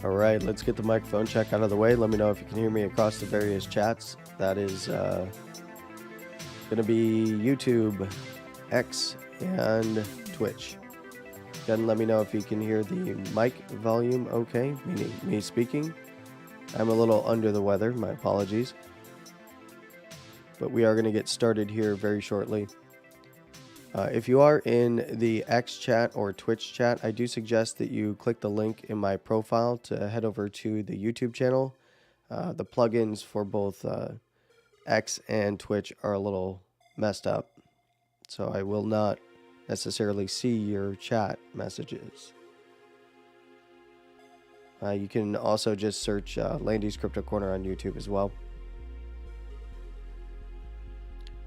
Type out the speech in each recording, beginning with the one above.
All right, let's get the microphone check out of the way. Let me know if you can hear me across the various chats. That is going to be YouTube, X, and Twitch. Then let me know if you can hear the mic volume okay, meaning me speaking. I'm a little under the weather, my apologies. But we are going to get started here very shortly. If you are in the X chat or Twitch chat, I do suggest that you click the link in my profile to head over to the YouTube channel. The plugins for both X and Twitch are a little messed up, so I will not necessarily see your chat messages. You can also just search Landy's Crypto Corner on YouTube as well.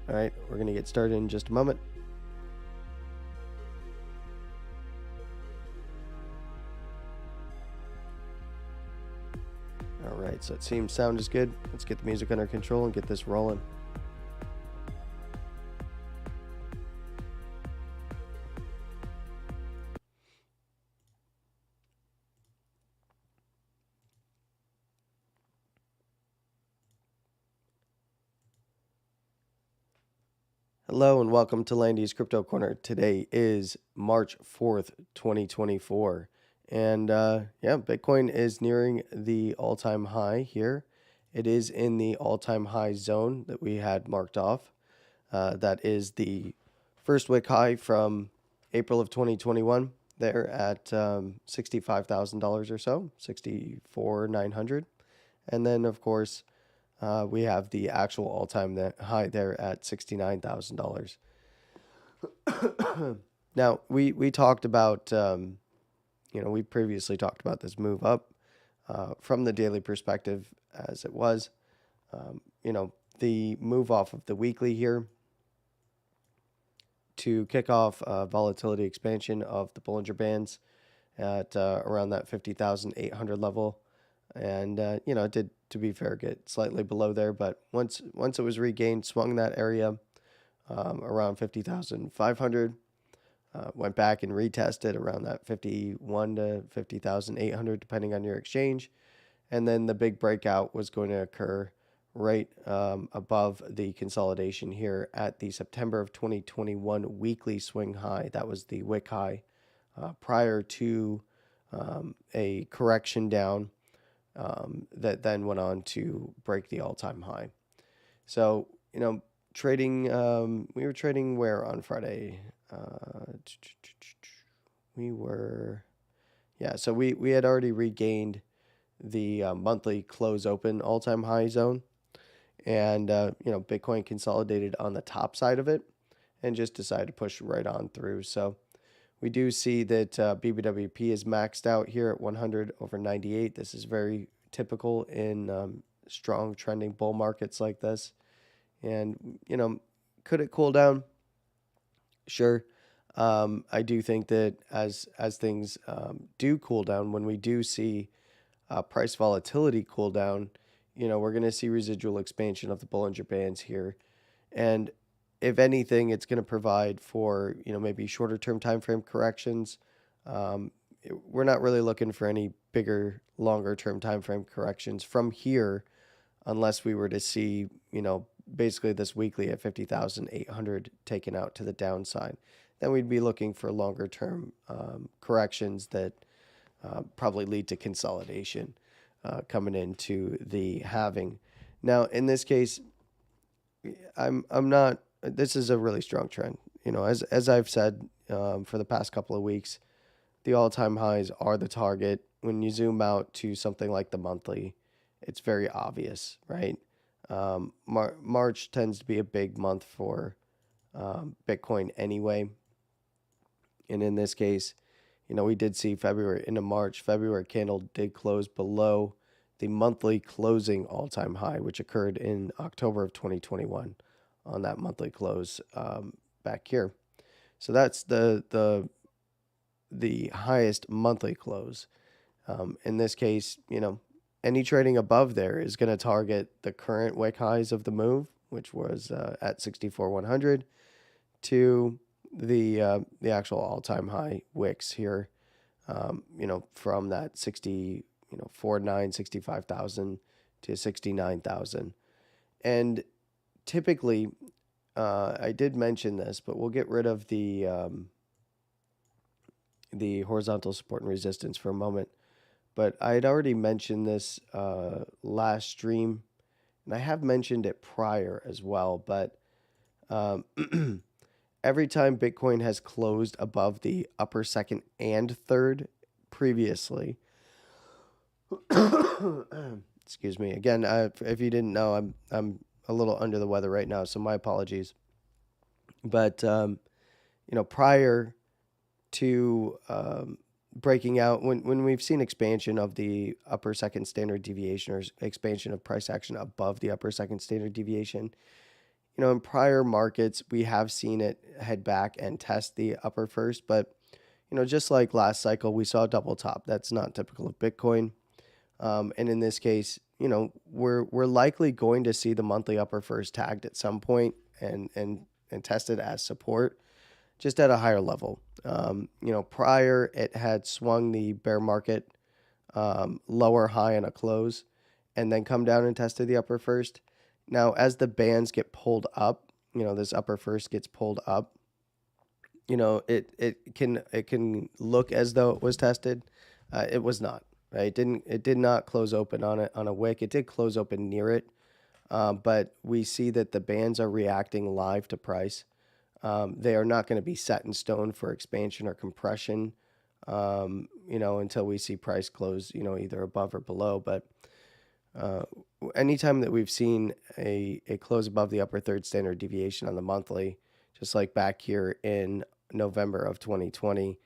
All right, we're going to get started in just a moment. Alright, so it seems sound is good. Let's get the music under control and get this rolling. Hello and welcome to Landy's Crypto Corner. Today is March 4th, 2024. And yeah, Bitcoin is nearing the all-time high here. It is in the all-time high zone that we had marked off. That is the first wick high from April of 2021. There at $65,000 or so, $64,900. And then, of course, we have the actual all-time high there at $69,000. Now, we talked about, we previously talked about this move up from the daily perspective as it was. The move off of the weekly here to kick off volatility expansion of the Bollinger Bands at around that 50,800 level. And, it did to be fair, get slightly below there. But once it was regained, swung that area around 50,500. Went back and retested around that 51 to 50,800, depending on your exchange. And then the big breakout was going to occur right above the consolidation here at the September of 2021 weekly swing high. That was the wick high prior to a correction down that then went on to break the all-time high. So, trading, we were trading where on Friday? So we had already regained the monthly close open all-time high zone. And, Bitcoin consolidated on the top side of it and just decided to push right on through. So we do see that BBWP is maxed out here at 100 over 98. This is very typical in strong trending bull markets like this. And, could it cool down? Sure. I do think that as things do cool down, when we do see price volatility cool down, we're going to see residual expansion of the Bollinger Bands here. And if anything, it's going to provide for, maybe shorter term time frame corrections. We're not really looking for any bigger, longer term time frame corrections from here unless we were to see, basically this weekly at 50,800 taken out to the downside. Then we'd be looking for longer term corrections that probably lead to consolidation coming into the halving. Now, in this case, I'm not. This is a really strong trend. As I've said for the past couple of weeks, the all-time highs are the target. When you zoom out to something like the monthly, it's very obvious, right? March tends to be a big month for Bitcoin anyway, and in this case, we did see February into March. February candle did close below the monthly closing all-time high, which occurred in October of 2021 on that monthly close back here. So that's the highest monthly close. In this case, any trading above there is going to target the current wick highs of the move, which was at 64,100, to the actual all-time high wicks here, from that 65,000 to 69,000. And typically, I did mention this, but we'll get rid of the horizontal support and resistance for a moment. But I had already mentioned this last stream, and I have mentioned it prior as well, but every time Bitcoin has closed above the upper second and third previously, excuse me, again, if you didn't know, I'm a little under the weather right now, so my apologies. But prior to breaking out, when we've seen expansion of the upper second standard deviation or expansion of price action above the upper second standard deviation, in prior markets, we have seen it head back and test the upper first. But, just like last cycle, we saw a double top. That's not typical of Bitcoin. And in this case, we're likely going to see the monthly upper first tagged at some point and tested as support, just at a higher level. Prior it had swung the bear market lower high on a close and then come down and tested the upper first. Now, as the bands get pulled up, this upper first gets pulled up, it can look as though it was tested. It was not, right? It did not close open on a wick. It did close open near it. But we see that the bands are reacting live to price. They are not going to be set in stone for expansion or compression, until we see price close, either above or below. But anytime that we've seen a close above the upper third standard deviation on the monthly, just like back here in November of 2020,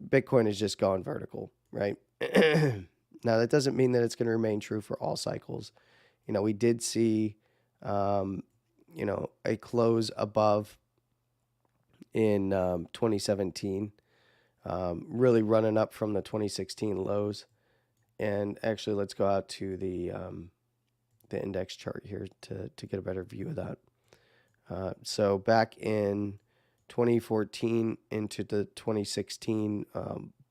Bitcoin has just gone vertical, right? Now, that doesn't mean that it's going to remain true for all cycles. We did see, a close above in 2017, really running up from the 2016 lows. And actually, let's go out to the the index chart here to get a better view of that. So back in 2014 into the 2016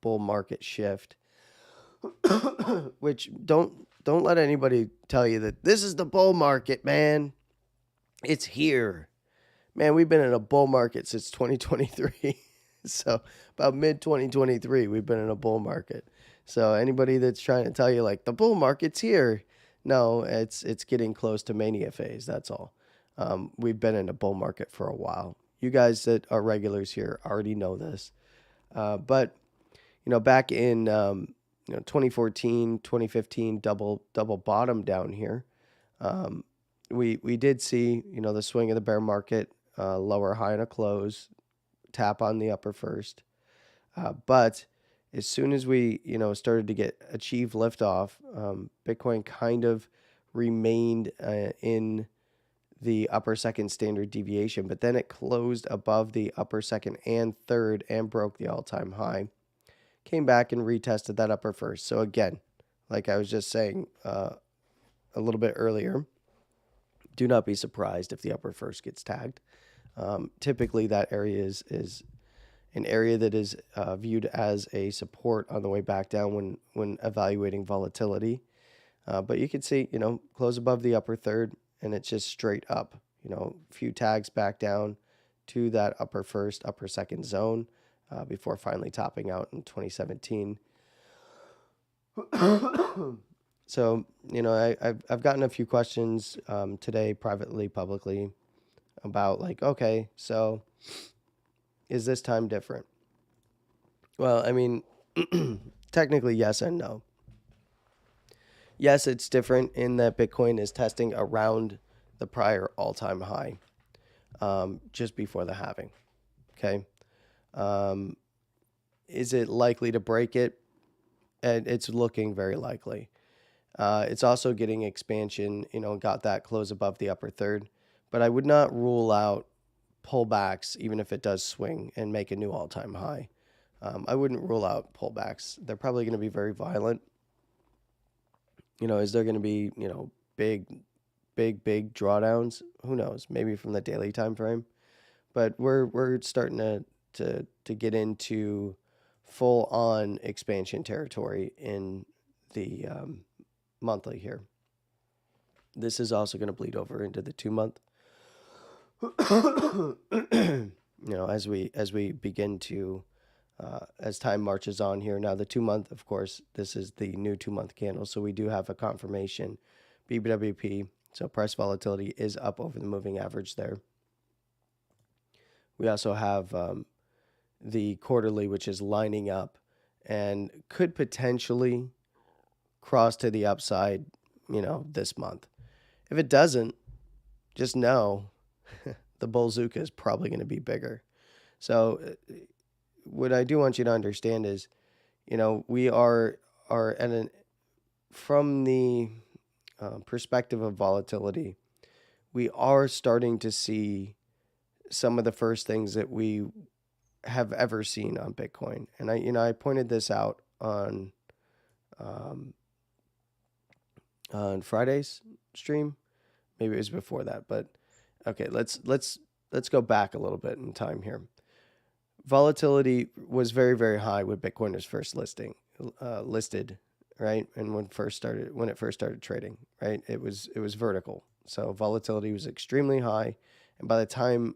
bull market shift, which don't let anybody tell you that this is the bull market, man. It's here. Man, we've been in a bull market since 2023. So about mid 2023, we've been in a bull market. So anybody that's trying to tell you like the bull market's here, no, it's getting close to mania phase. That's all. We've been in a bull market for a while. You guys that are regulars here already know this. But back in 2014, 2015, double bottom down here. We did see the swing of the bear market, lower high and a close, tap on the upper first. But as soon as we started to achieve liftoff, Bitcoin kind of remained in the upper second standard deviation, but then it closed above the upper second and third and broke the all-time high. Came back and retested that upper first. So again, like I was just saying a little bit earlier, do not be surprised if the upper first gets tagged. Typically, that area is an area that is viewed as a support on the way back down when evaluating volatility. But you can see, close above the upper third, and it's just straight up. A few tags back down to that upper first, upper second zone before finally topping out in 2017. So, I've gotten a few questions today, privately, publicly, about like, okay, so is this time different? Well, I mean, technically yes and no. Yes, it's different in that Bitcoin is testing around the prior all-time high just before the halving. Okay. Is it likely to break it? And it's looking very likely. It's also getting expansion, got that close above the upper third. But I would not rule out pullbacks, even if it does swing and make a new all-time high. I wouldn't rule out pullbacks. They're probably going to be very violent. Is there going to be, big drawdowns? Who knows? Maybe from the daily time frame. But we're starting to get into full-on expansion territory in the monthly here. This is also going to bleed over into the 2-month. As we begin to as time marches on here. Now the 2-month, of course, this is the new 2-month candle, so we do have a confirmation BBWP. So price volatility is up over the moving average there. We also have the quarterly, which is lining up and could potentially cross to the upside, this month. If it doesn't, just know the Bullzuka is probably going to be bigger. So what I do want you to understand is, we are at from the perspective of volatility, we are starting to see some of the first things that we have ever seen on Bitcoin. And I pointed this out on Friday's stream. Maybe it was before that, but okay, let's go back a little bit in time here. Volatility was very, very high when Bitcoin was first listed, right? And when it first started trading, right? It was vertical. So volatility was extremely high. And by the time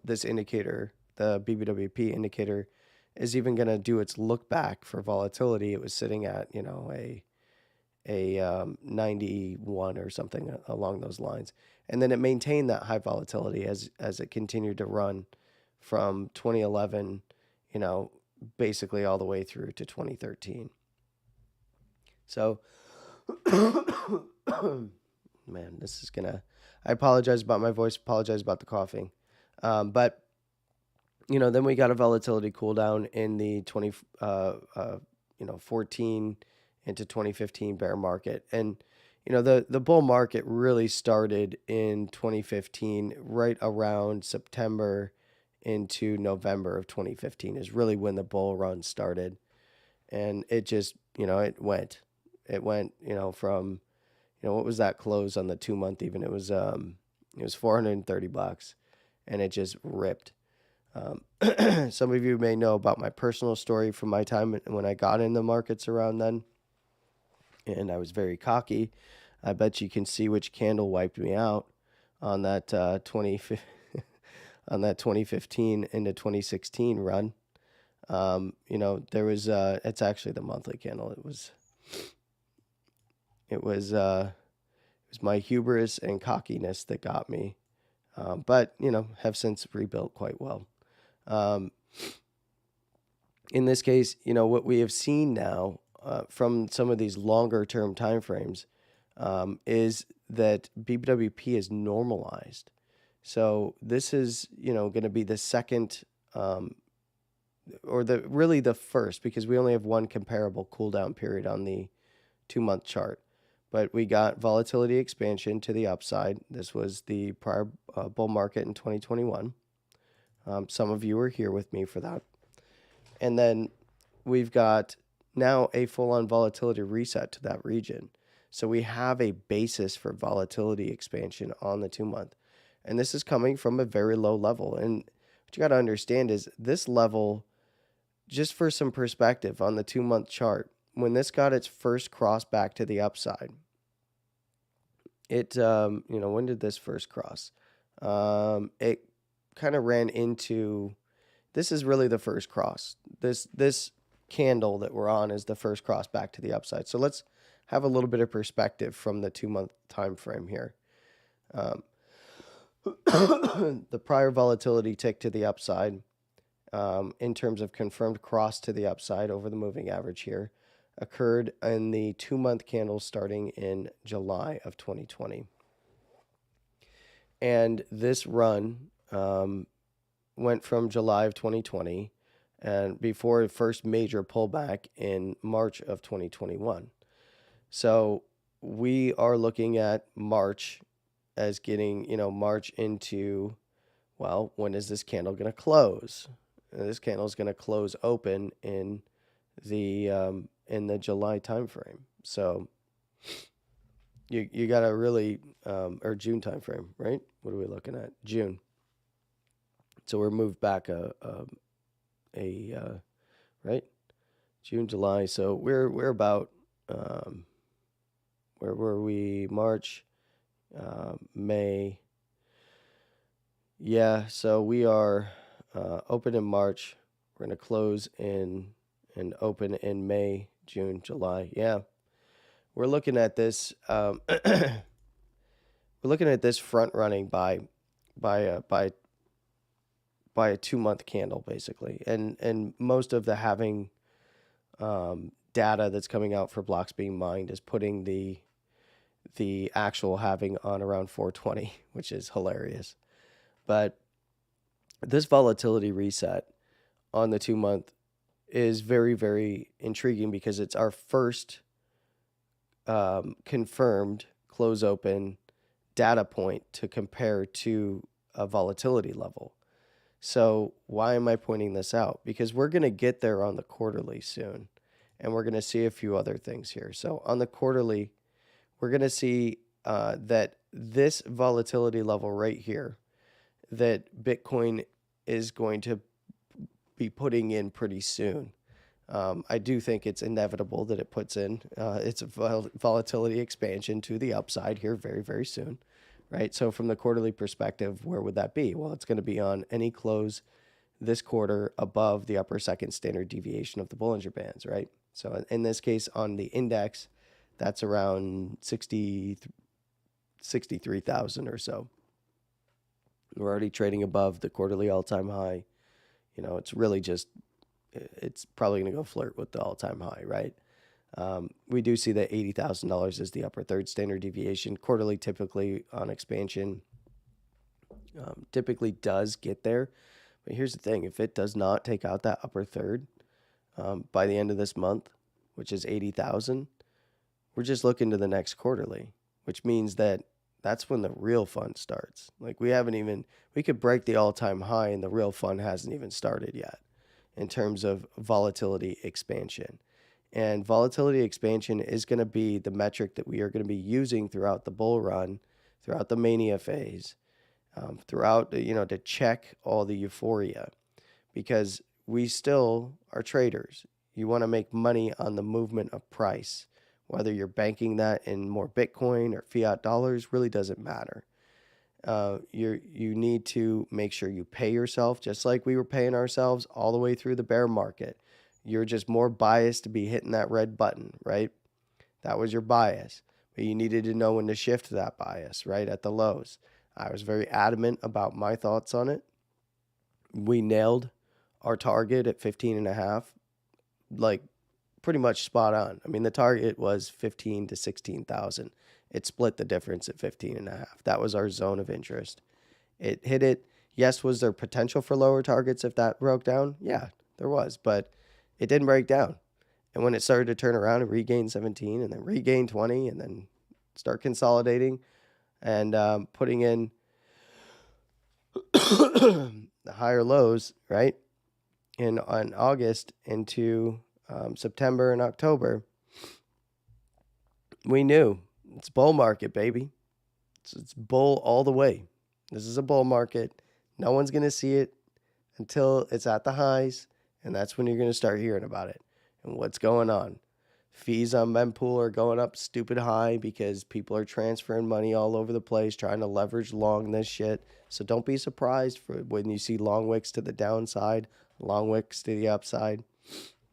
this indicator, the BBWP indicator, is even going to do its look back for volatility, it was sitting at, a 91 or something along those lines. And then it maintained that high volatility as it continued to run from 2011, basically all the way through to 2013. So, man, this is gonna, I apologize about my voice, apologize about the coughing. But, then we got a volatility cool down in the 14 into 2015 bear market. And, the bull market really started in 2015, right around September into November of 2015 is really when the bull run started. And it just, it went, from, what was that close on the 2-month even? It was $430, and it just ripped. Some of you may know about my personal story from my time when I got in the markets around then, and I was very cocky. I bet you can see which candle wiped me out on that 2015 into 2016 run. There was it's actually the monthly candle. It was my hubris and cockiness that got me. But have since rebuilt quite well. In this case, what we have seen now from some of these longer term timeframes is that BWP is normalized. So this is, going to be the second, or the first, because we only have one comparable cool down period on the 2-month chart. But we got volatility expansion to the upside. This was the prior bull market in 2021. Some of you were here with me for that. And then we've got now a full-on volatility reset to that region. So we have a basis for volatility expansion on the 2-month. And this is coming from a very low level. And what you got to understand is this level, just for some perspective on the 2-month chart, when this got its first cross back to the upside, it, when did this first cross? It kind of ran into, this is really the first cross. This candle that we're on is the first cross back to the upside. So let's have a little bit of perspective from the 2-month time frame here. The prior volatility tick to the upside, in terms of confirmed cross to the upside over the moving average here, occurred in the 2-month candle starting in July of 2020. And this run went from July of 2020 and before the first major pullback in March of 2021. So we are looking at March as getting, March into, well, when is this candle going to close? This candle is going to close open in the July timeframe. So you got to really, or June timeframe, right? What are we looking at? June. So we're moved back right? June, July. So we're about, where were we? March, May. Yeah. So we are open in March. We're going to close in and open in May, June, July. Yeah. We're looking at this. We're looking at this front running by a 2-month candle, basically, and most of the halving data that's coming out for blocks being mined is putting the actual halving on around 420, which is hilarious. But this volatility reset on the 2-month is very, very intriguing because it's our first confirmed close open data point to compare to a volatility level. So why am I pointing this out? Because we're going to get there on the quarterly soon, and we're going to see a few other things here. So on the quarterly, we're going to see that this volatility level right here that Bitcoin is going to be putting in pretty soon. I do think it's inevitable that it puts in its volatility expansion to the upside here very, very soon, right? So from the quarterly perspective, where would that be? Well, it's going to be on any close this quarter above the upper second standard deviation of the Bollinger Bands, right? So in this case, on the index, that's around 63,000 or so. We're already trading above the quarterly all-time high. It's really just, it's probably going to go flirt with the all-time high, right? We do see that $80,000 is the upper third standard deviation. Quarterly, typically on expansion, typically does get there. But here's the thing. If it does not take out that upper third by the end of this month, which is 80,000, we're just looking to the next quarterly, which means that that's when the real fun starts. Like we could break the all-time high and the real fun hasn't even started yet in terms of volatility expansion. And volatility expansion is going to be the metric that we are going to be using throughout the bull run, throughout the mania phase, throughout, to check all the euphoria, because we still are traders. You want to make money on the movement of price. Whether you're banking that in more Bitcoin or fiat dollars really doesn't matter. You need to make sure you pay yourself just like we were paying ourselves all the way through the bear market. You're just more biased to be hitting that red button, right? That was your bias. But you needed to know when to shift that bias, right? At the lows. I was very adamant about my thoughts on it. We nailed our target at 15 and a half, like pretty much spot on. I mean, the target was 15 to 16,000. It split the difference at 15 and a half. That was our zone of interest. It hit it. Yes, was there potential for lower targets if that broke down? Yeah, there was, but it didn't break down. And when it started to turn around and regain 17 and then regain 20 and then start consolidating and putting in the higher lows, right, on August into September and October, we knew it's bull market, baby. It's bull all the way. This is a bull market. No one's going to see it until it's at the highs, and that's when you're going to start hearing about it and what's going on. Fees on mempool are going up stupid high because people are transferring money all over the place trying to leverage long this shit. So don't be surprised for when you see long wicks to the downside, long wicks to the upside.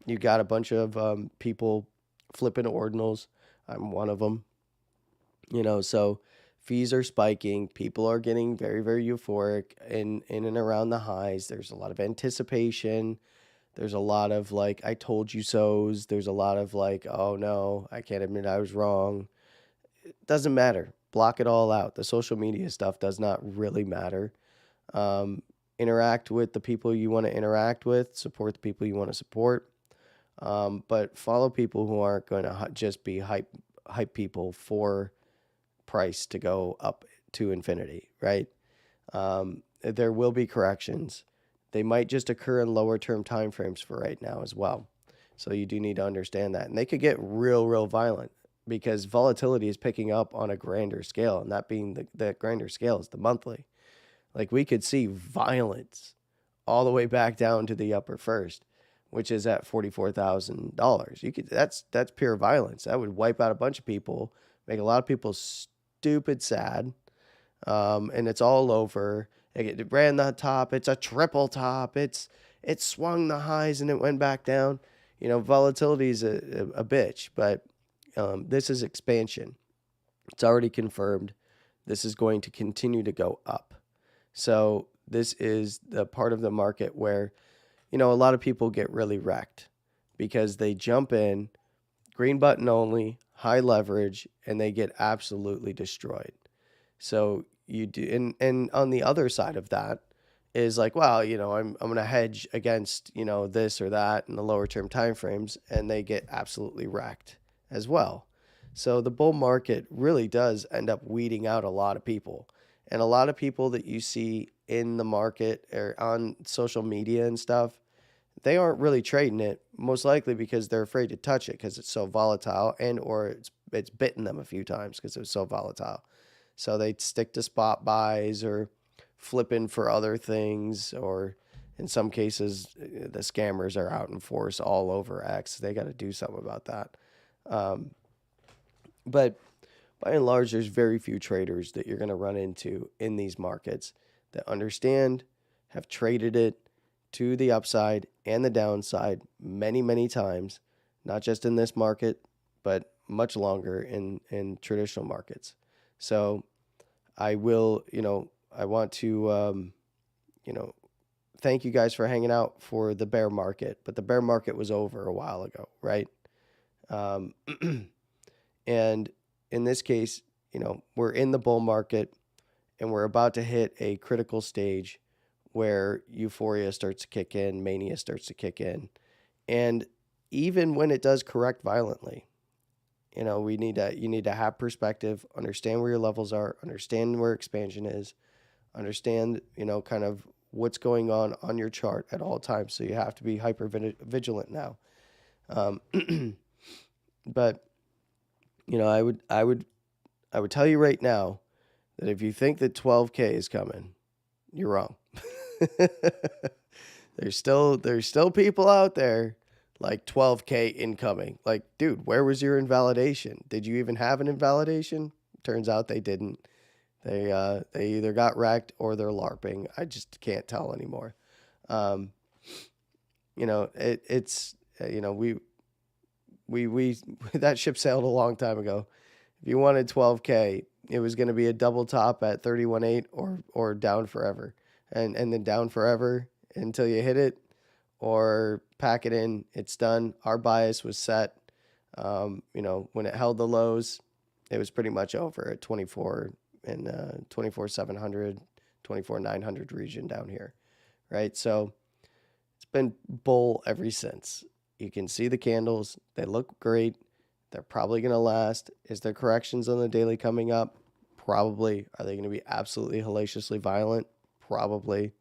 You got a bunch of people flipping ordinals. I'm one of them. So fees are spiking. People are getting very, very euphoric in and around the highs. There's a lot of anticipation. There's a lot of like, I told you so's. There's a lot of like, oh no, I can't admit I was wrong. It doesn't matter. Block it all out. The social media stuff does not really matter. Interact with the people you want to interact with. Support the people you want to support. But follow people who aren't going to just be hype people for price to go up to infinity, right? There will be corrections. They might just occur in lower term time frames for right now as well. So you do need to understand that. And they could get real violent because volatility is picking up on a grander scale. And that being the grander scale is the monthly. Like we could see violence all the way back down to the upper first, which is at $44,000. That's pure violence. That would wipe out a bunch of people, make a lot of people stupid sad. And it's all over. It ran the top. It's a triple top. It swung the highs and it went back down. Volatility is a bitch, but this is expansion. It's already confirmed. This is going to continue to go up. So this is the part of the market where, a lot of people get really wrecked because they jump in, green button only, high leverage, and they get absolutely destroyed. So you do, and on the other side of that is like, well, I'm going to hedge against, this or that in the lower term time frames, and they get absolutely wrecked as well. So the bull market really does end up weeding out a lot of people. And a lot of people that you see in the market or on social media and stuff, they aren't really trading it, most likely because they're afraid to touch it because it's so volatile and or it's bitten them a few times because it was so volatile. So they stick to spot buys or flipping for other things, or in some cases, the scammers are out in force all over X. They got to do something about that. But by and large, there's very few traders that you're going to run into in these markets that understand, have traded it to the upside and the downside many, many times, not just in this market, but much longer in traditional markets. So I will, I want to, thank you guys for hanging out for the bear market, but the bear market was over a while ago, right? And in this case, we're in the bull market and we're about to hit a critical stage where euphoria starts to kick in, mania starts to kick in. And even when it does correct violently, you need to have perspective, understand where your levels are, understand where expansion is, understand, kind of what's going on your chart at all times. So you have to be hyper vigilant now. But I would tell you right now that if you think that 12K is coming, you're wrong. There's still people out there like 12K incoming. Like, dude, where was your invalidation? Did you even have an invalidation? Turns out they didn't. They either got wrecked or they're LARPing. I just can't tell anymore. It's we that ship sailed a long time ago. If you wanted 12K, it was going to be a double top at 31.8 or down forever, and then down forever until you hit it, or pack it in. It's done. Our bias was set. When it held the lows, it was pretty much over at 24 and 24,700, 24,900 region down here, right? So it's been bull ever since. You can see the candles. They look great. They're probably going to last. Is there corrections on the daily coming up? Probably. Are they going to be absolutely hellaciously violent? Probably.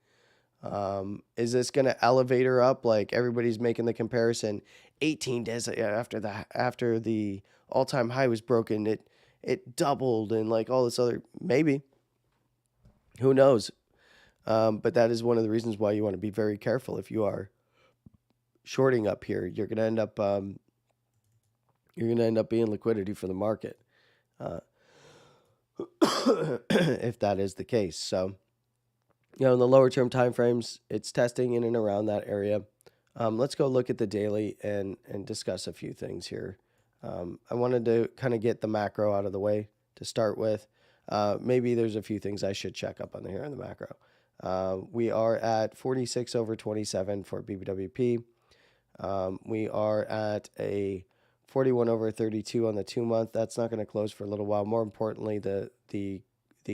Is this going to elevator up like everybody's making the comparison? 18 days after the all-time high was broken, it doubled and like all this other, maybe. Who knows? But that is one of the reasons why you want to be very careful if you are shorting up here. You're going to end up being liquidity for the market, if that is the case. So, in the lower term time frames, it's testing in and around that area. Let's go look at the daily and discuss a few things here. I wanted to kind of get the macro out of the way to start with. Maybe there's a few things I should check up on here in the macro. We are at 46 over 27 for BBWP. We are at a 41 over 32 on the 2-month. That's not going to close for a little while. More importantly, the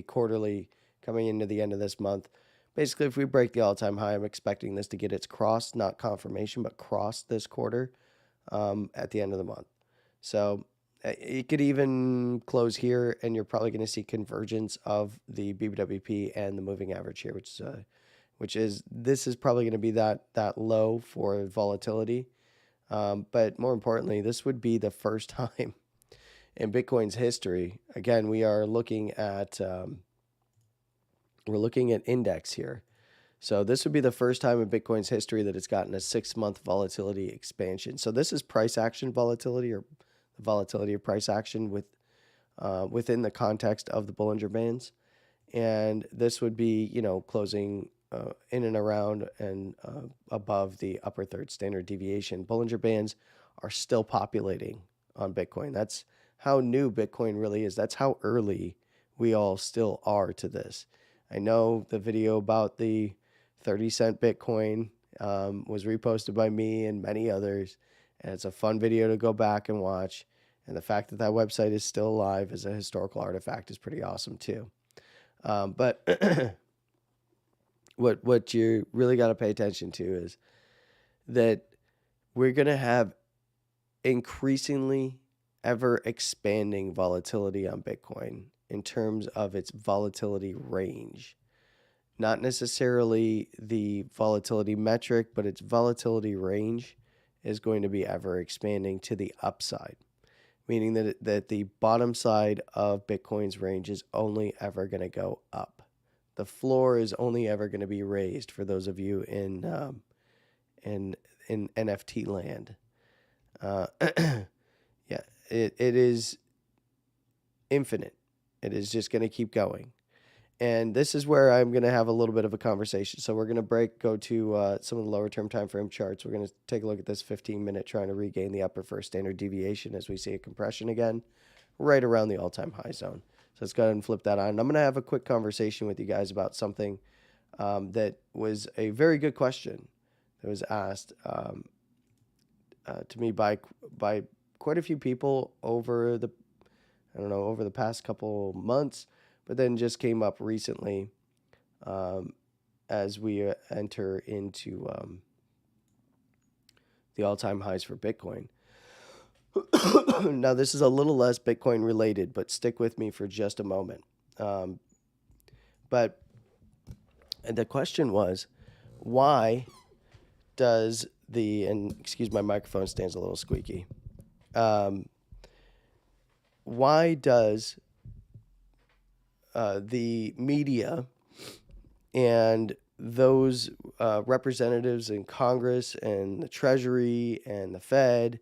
quarterly coming into the end of this month. Basically, if we break the all-time high, I'm expecting this to get its cross, not confirmation, but cross this quarter at the end of the month. So it could even close here, and you're probably going to see convergence of the BBWP and the moving average here, this is probably going to be that low for volatility. But more importantly, this would be the first time in Bitcoin's history. Again, we are looking at index here. So this would be the first time in Bitcoin's history that it's gotten a 6-month volatility expansion. So this is price action volatility, or the volatility of price action within the context of the Bollinger Bands. And this would be, closing in and around and above the upper third standard deviation. Bollinger Bands are still populating on Bitcoin. That's how new Bitcoin really is. That's how early we all still are to this. I know the video about the 30-cent Bitcoin was reposted by me and many others, and it's a fun video to go back and watch. And the fact that that website is still alive as a historical artifact is pretty awesome too. But what you really got to pay attention to is that we're going to have increasingly ever expanding volatility on Bitcoin in terms of its volatility range. Not necessarily the volatility metric, but its volatility range is going to be ever expanding to the upside, meaning that the bottom side of Bitcoin's range is only ever going to go up. The floor is only ever going to be raised for those of you in NFT land. Yeah, it is infinite. It is just going to keep going. And this is where I'm going to have a little bit of a conversation. So we're going to go to some of the lower term time frame charts. We're going to take a look at this 15-minute trying to regain the upper first standard deviation as we see a compression again, right around the all-time high zone. So let's go ahead and flip that on. And I'm going to have a quick conversation with you guys about something that was a very good question that was asked to me by quite a few people over the past couple months, but then just came up recently as we enter into the all-time highs for Bitcoin. Now, this is a little less Bitcoin related, but stick with me for just a moment. But the question was, why does and excuse my microphone stands a little squeaky. why does the media and those representatives in Congress and the Treasury and the Fed,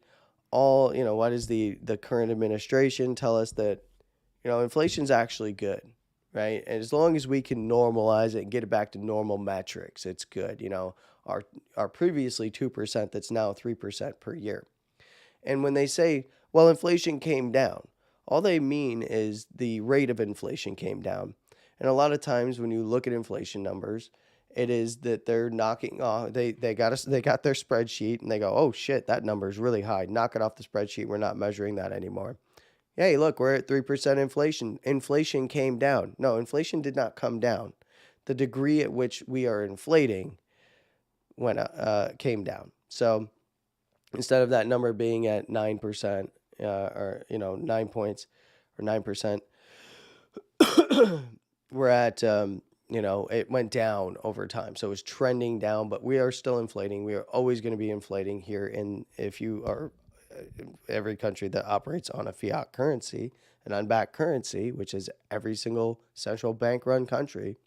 all, why does the current administration tell us that, inflation's actually good, right? And as long as we can normalize it and get it back to normal metrics, it's good. Our previously 2%, that's now 3% per year. And when they say, well, inflation came down, all they mean is the rate of inflation came down. And a lot of times when you look at inflation numbers, it is that they're knocking off, they got their spreadsheet and they go, oh shit, that number is really high. Knock it off the spreadsheet. We're not measuring that anymore. Hey, look, we're at 3% inflation. Inflation came down. No, inflation did not come down. The degree at which we are inflating came down. So instead of that number being at 9%, or 9 points or 9%, we're at it went down over time. So it was trending down, but we are still inflating. We are always going to be inflating here. And if you are every country that operates on a fiat currency, an unbacked currency, which is every single central bank run country,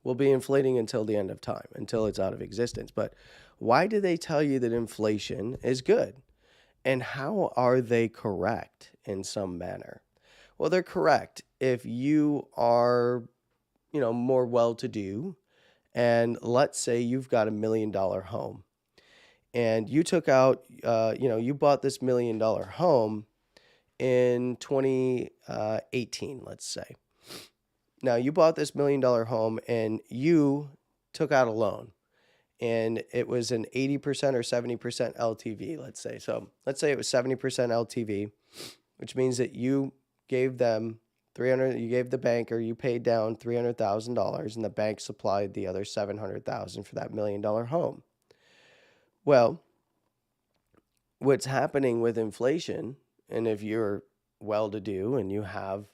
will be inflating until the end of time, until it's out of existence. But why do they tell you that inflation is good? And how are they correct in some manner? Well, they're correct if you are, more well-to-do, and let's say you've got $1 million home, and you took out, you bought this $1 million home in 2018, let's say. Now, you bought this $1 million home and you took out a loan, and it was an 80% or 70% LTV, let's say. So let's say it was 70% LTV, which means that you gave them you gave the bank, or you paid down $300,000, and the bank supplied the other $700,000 for that $1 million home. Well, what's happening with inflation, and if you're well-to-do and you have,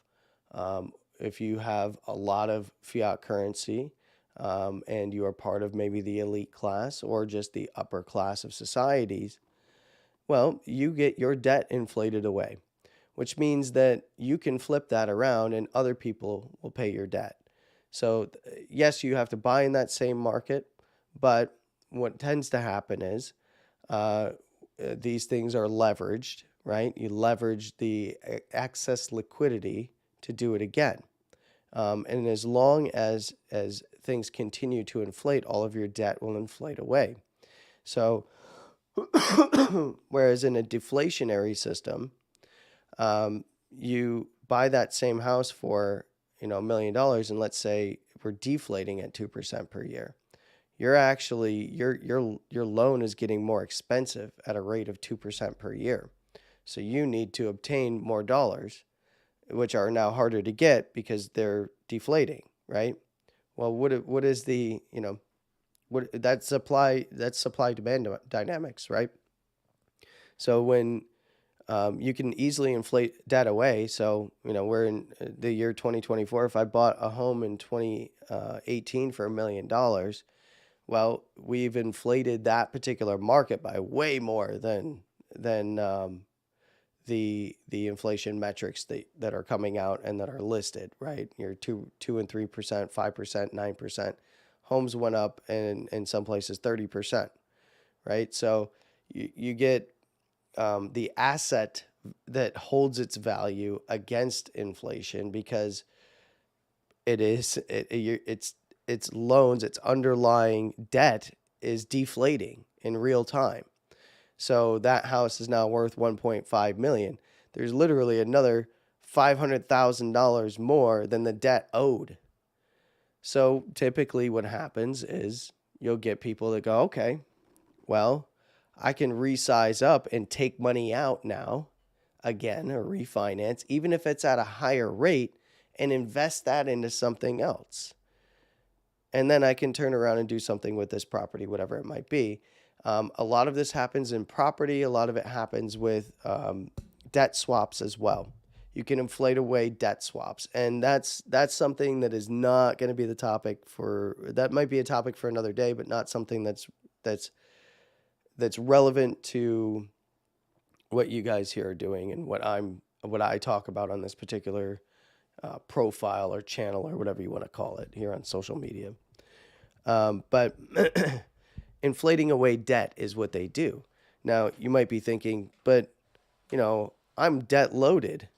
if you have a lot of fiat currency, and you are part of maybe the elite class or just the upper class of societies, well, you get your debt inflated away, which means that you can flip that around and other people will pay your debt. So yes, you have to buy in that same market, but what tends to happen is these things are leveraged, right? You leverage the excess liquidity to do it again. And as long as things continue to inflate, all of your debt will inflate away. So whereas in a deflationary system, you buy that same house for, $1 million, and let's say we're deflating at 2% per year. You're actually, your loan is getting more expensive at a rate of 2% per year. So you need to obtain more dollars, which are now harder to get because they're deflating, right? Well, what is the, that's supply demand dynamics, right? So when you can easily inflate debt away. So, we're in the year 2024. If I bought a home in 2018 for $1 million, well, we've inflated that particular market by way more than the inflation metrics that are coming out and that are listed, right? Your 2 and 3%, 5%, 9%. Homes went up, and in some places 30%, right? So you get the asset that holds its value against inflation, because its loans, its underlying debt is deflating in real time. So that house is now worth $1.5 million. There's literally another $500,000 more than the debt owed. So typically what happens is you'll get people that go, okay, well, I can resize up and take money out now, again, or refinance, even if it's at a higher rate, and invest that into something else. And then I can turn around and do something with this property, whatever it might be. A lot of this happens in property. A lot of it happens with debt swaps as well. You can inflate away debt swaps. And that's something that is not going to be the topic that might be a topic for another day, but not something that's relevant to what you guys here are doing and what I'm what I talk about on this particular profile or channel or whatever you want to call it here on social media. But inflating away debt is what they do. Now, you might be thinking, but, I'm debt loaded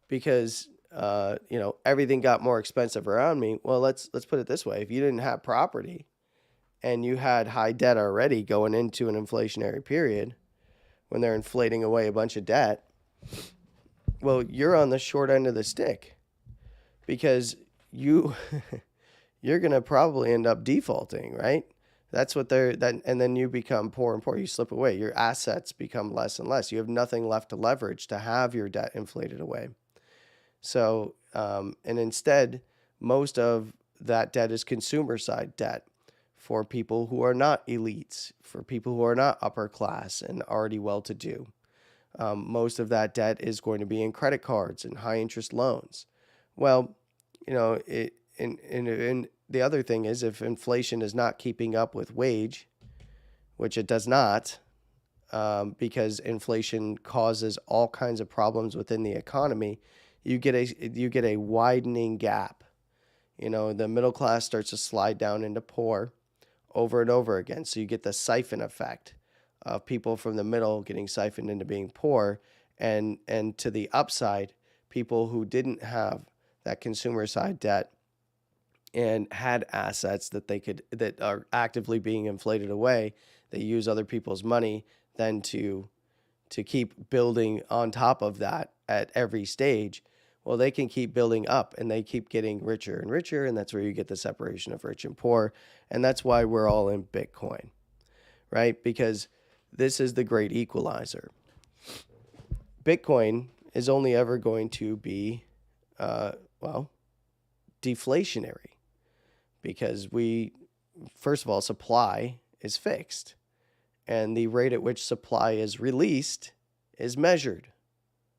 because, everything got more expensive around me. Well, let's put it this way. If you didn't have property and you had high debt already going into an inflationary period, when they're inflating away a bunch of debt, well, you're on the short end of the stick because you're going to probably end up defaulting, right? That's what and then you become poor and poor. You slip away. Your assets become less and less. You have nothing left to leverage to have your debt inflated away. So, and instead, most of that debt is consumer side debt for people who are not elites, for people who are not upper class and already well-to-do. Most of that debt is going to be in credit cards and high interest loans. Well, and the other thing is, if inflation is not keeping up with wage, which it does not, because inflation causes all kinds of problems within the economy, you get a widening gap. The middle class starts to slide down into poor over and over again. So you get the siphon effect of people from the middle getting siphoned into being poor, and to the upside, people who didn't have that consumer side debt and had assets that are actively being inflated away. They use other people's money then to keep building on top of that at every stage. Well, they can keep building up and they keep getting richer and richer. And that's where you get the separation of rich and poor. And that's why we're all in Bitcoin, right? Because this is the great equalizer. Bitcoin is only ever going to be, deflationary, because first of all, supply is fixed, and the rate at which supply is released is measured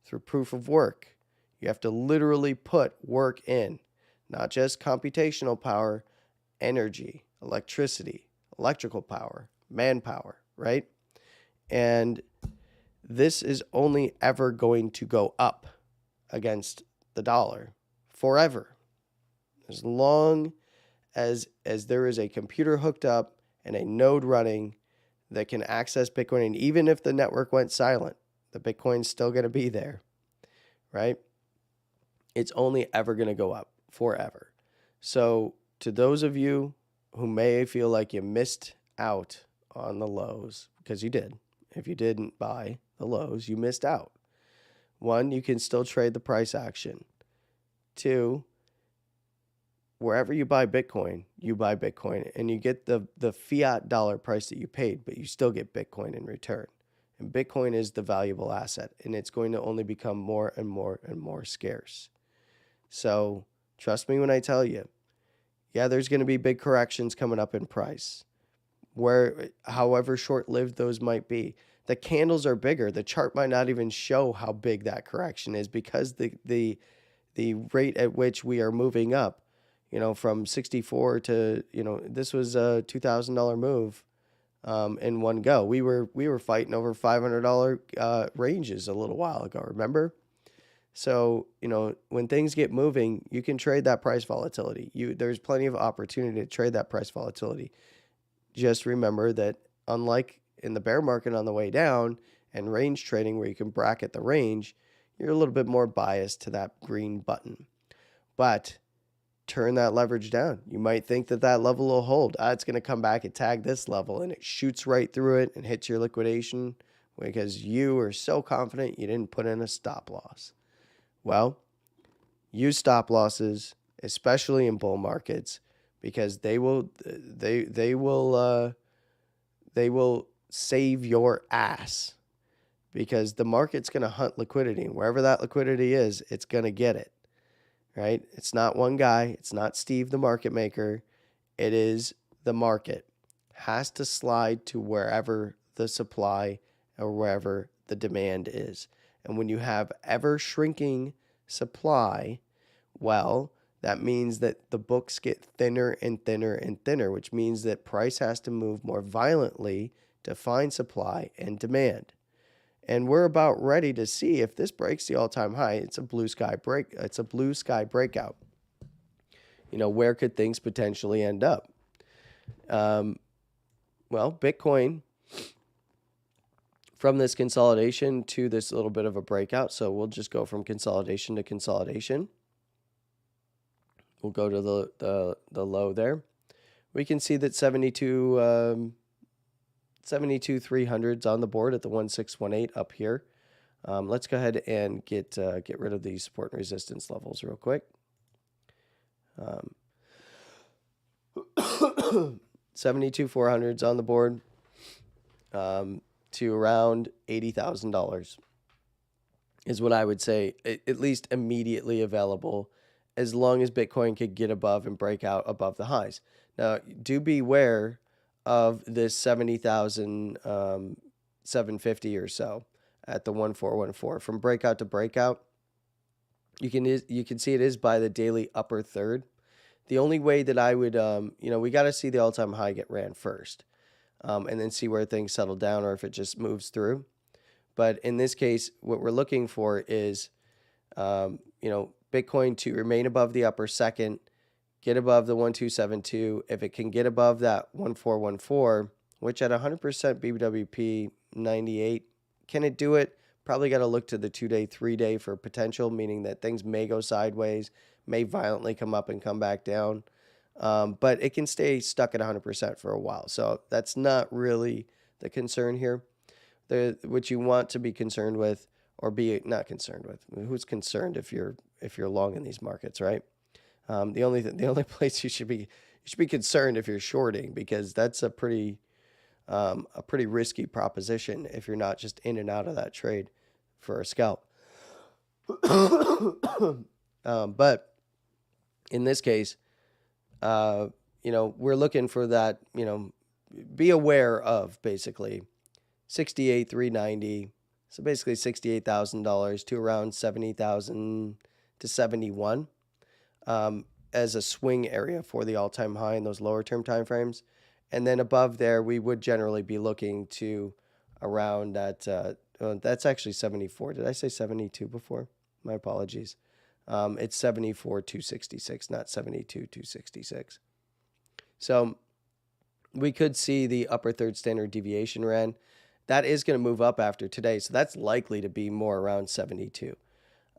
through proof of work. You have to literally put work in, not just computational power, energy, electricity, electrical power, manpower, right? And this is only ever going to go up against the dollar forever. As long as there is a computer hooked up and a node running that can access Bitcoin, and even if the network went silent, the Bitcoin's still going to be there, right? It's only ever going to go up forever. So to those of you who may feel like you missed out on the lows, because you did. If you didn't buy the lows, you missed out. 1, you can still trade the price action. 2, wherever you buy Bitcoin, and you get the fiat dollar price that you paid, but you still get Bitcoin in return. And Bitcoin is the valuable asset, and it's going to only become more and more and more scarce. So trust me when I tell you, yeah, there's going to be big corrections coming up in price, however short-lived those might be. The candles are bigger. The chart might not even show how big that correction is, because the rate at which we are moving up, from 64 to, this was a $2,000 move in one go. We were fighting over $500 ranges a little while ago, remember? So, when things get moving, you can trade that price volatility. There's plenty of opportunity to trade that price volatility. Just remember that, unlike in the bear market on the way down and range trading where you can bracket the range, you're a little bit more biased to that green button. But turn that leverage down. You might think that level will hold. It's going to come back and tag this level, and it shoots right through it and hits your liquidation because you are so confident you didn't put in a stop loss. Well, use stop losses, especially in bull markets, because they will save your ass, because the market's going to hunt liquidity, and wherever that liquidity is, it's going to get it, right? It's not one guy. It's not Steve, the market maker. It is the market. Has to slide to wherever the supply or wherever the demand is. And when you have ever shrinking supply, well, that means that the books get thinner and thinner and thinner, which means that price has to move more violently to find supply and demand. And we're about ready to see if this breaks the all-time high. It's a blue sky break. It's a blue sky breakout. Where could things potentially end up? Well, Bitcoin, from this consolidation to this little bit of a breakout. So we'll just go from consolidation to consolidation. We'll go to the low there. We can see that 72,300's on the board at the 1618 up here. Let's go ahead and get rid of these support and resistance levels real quick. 72,400's on the board to around $80,000 is what I would say, at least immediately available, as long as Bitcoin could get above and break out above the highs. Now, do beware of this 70,750 or so at the 1414. From breakout to breakout, you can see it is by the daily upper third. The only way that I would, we got to see the all-time high get ran first, and then see where things settle down or if it just moves through. But in this case, what we're looking for is, Bitcoin to remain above the upper second, get above the 1272. If it can get above that 1414, which at 100% BWP 98, can it do it? Probably got to look to the 2-day, 3-day for potential, meaning that things may go sideways, may violently come up and come back down. But it can stay stuck at 100% for a while. So that's not really the concern here. What you want to be concerned with, or be not concerned with. Who's concerned if you're long in these markets, right? The only place you should be concerned if you're shorting, because that's a pretty risky proposition if you're not just in and out of that trade for a scalp. But in this case, we're looking for that. Be aware of basically 68,390. So basically $68,000 to around 70,000 to 71 as a swing area for the all-time high in those lower term time frames. And then above there, we would generally be looking to around that. That's actually 74. Did I say 72 before? My apologies. It's 74,266, not 72,266. So we could see the upper third standard deviation ran. That is going to move up after today, so that's likely to be more around 72.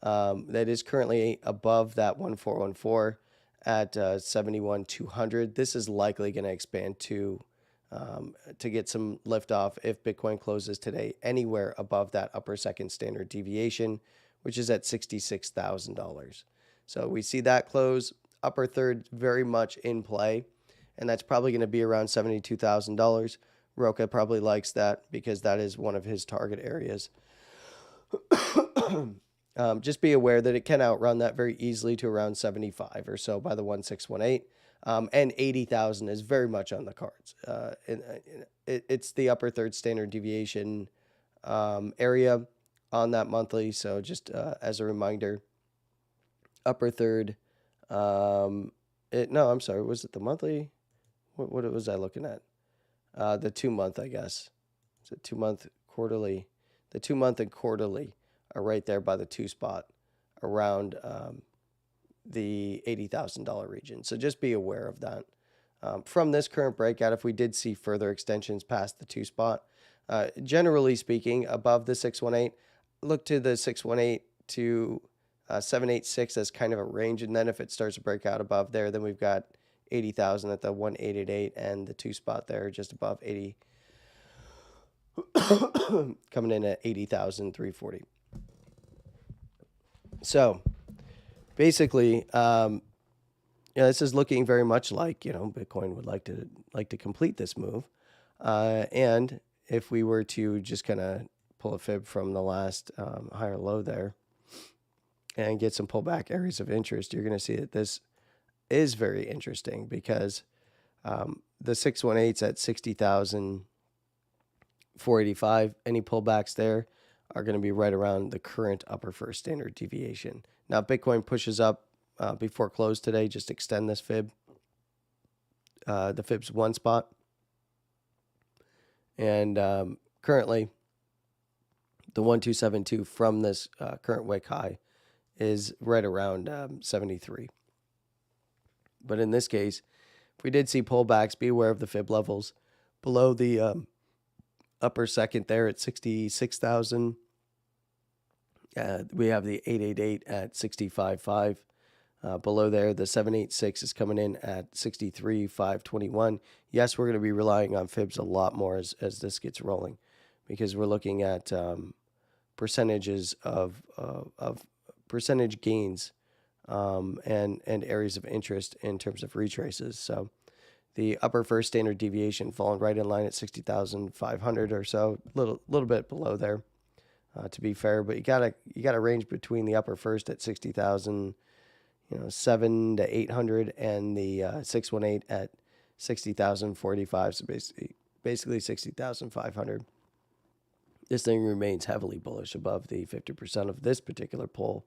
That is currently above that 1414 at 71,200. This is likely going to expand to get some liftoff if Bitcoin closes today anywhere above that upper second standard deviation, which is at $66,000. So we see that close, upper third very much in play, and that's probably going to be around $72,000. Roca probably likes that because that is one of his target areas. Just be aware that it can outrun that very easily to around 75 or so by the 1618. And 80,000 is very much on the cards. It's the upper third standard deviation area on that monthly. So just as a reminder, upper third. No, I'm sorry. Was it the monthly? What was I looking at? The 2-month, I guess. It's a 2-month quarterly. The 2-month and quarterly are right there by the 2 spot around the $80,000 region. So just be aware of that. From this current breakout, if we did see further extensions past the 2 spot, generally speaking, above the 618, look to the 618 to 786 as kind of a range. And then if it starts to break out above there, then we've got 80,000 at the 1888 and the 2 spot there just above 80, coming in at 80,340. So basically, this is looking very much like, Bitcoin would like to complete this move. And if we were to just kind of pull a fib from the last higher low there and get some pullback areas of interest, you're going to see that this is very interesting because the 618's at 60,485. Any pullbacks there are going to be right around the current upper first standard deviation. Now, Bitcoin pushes up before close today. Just extend this fib. The fib's 1 spot. And currently, The 1272 from this current wick high is right around 73. But in this case, if we did see pullbacks, be aware of the fib levels below the upper second there at 66,000. We have the 888 at 65.5. Below there, the 786 is coming in at 63,521. Yes, we're going to be relying on fibs a lot more as this gets rolling, because we're looking at percentages of percentage gains and areas of interest in terms of retraces. So the upper first standard deviation falling right in line at 60,500 or so, little bit below there, to be fair. But you gotta range between the upper first at 60,000, 7 to 800, and the 618 at 60,045. So basically 60,500. This thing remains heavily bullish above the 50% of this particular pull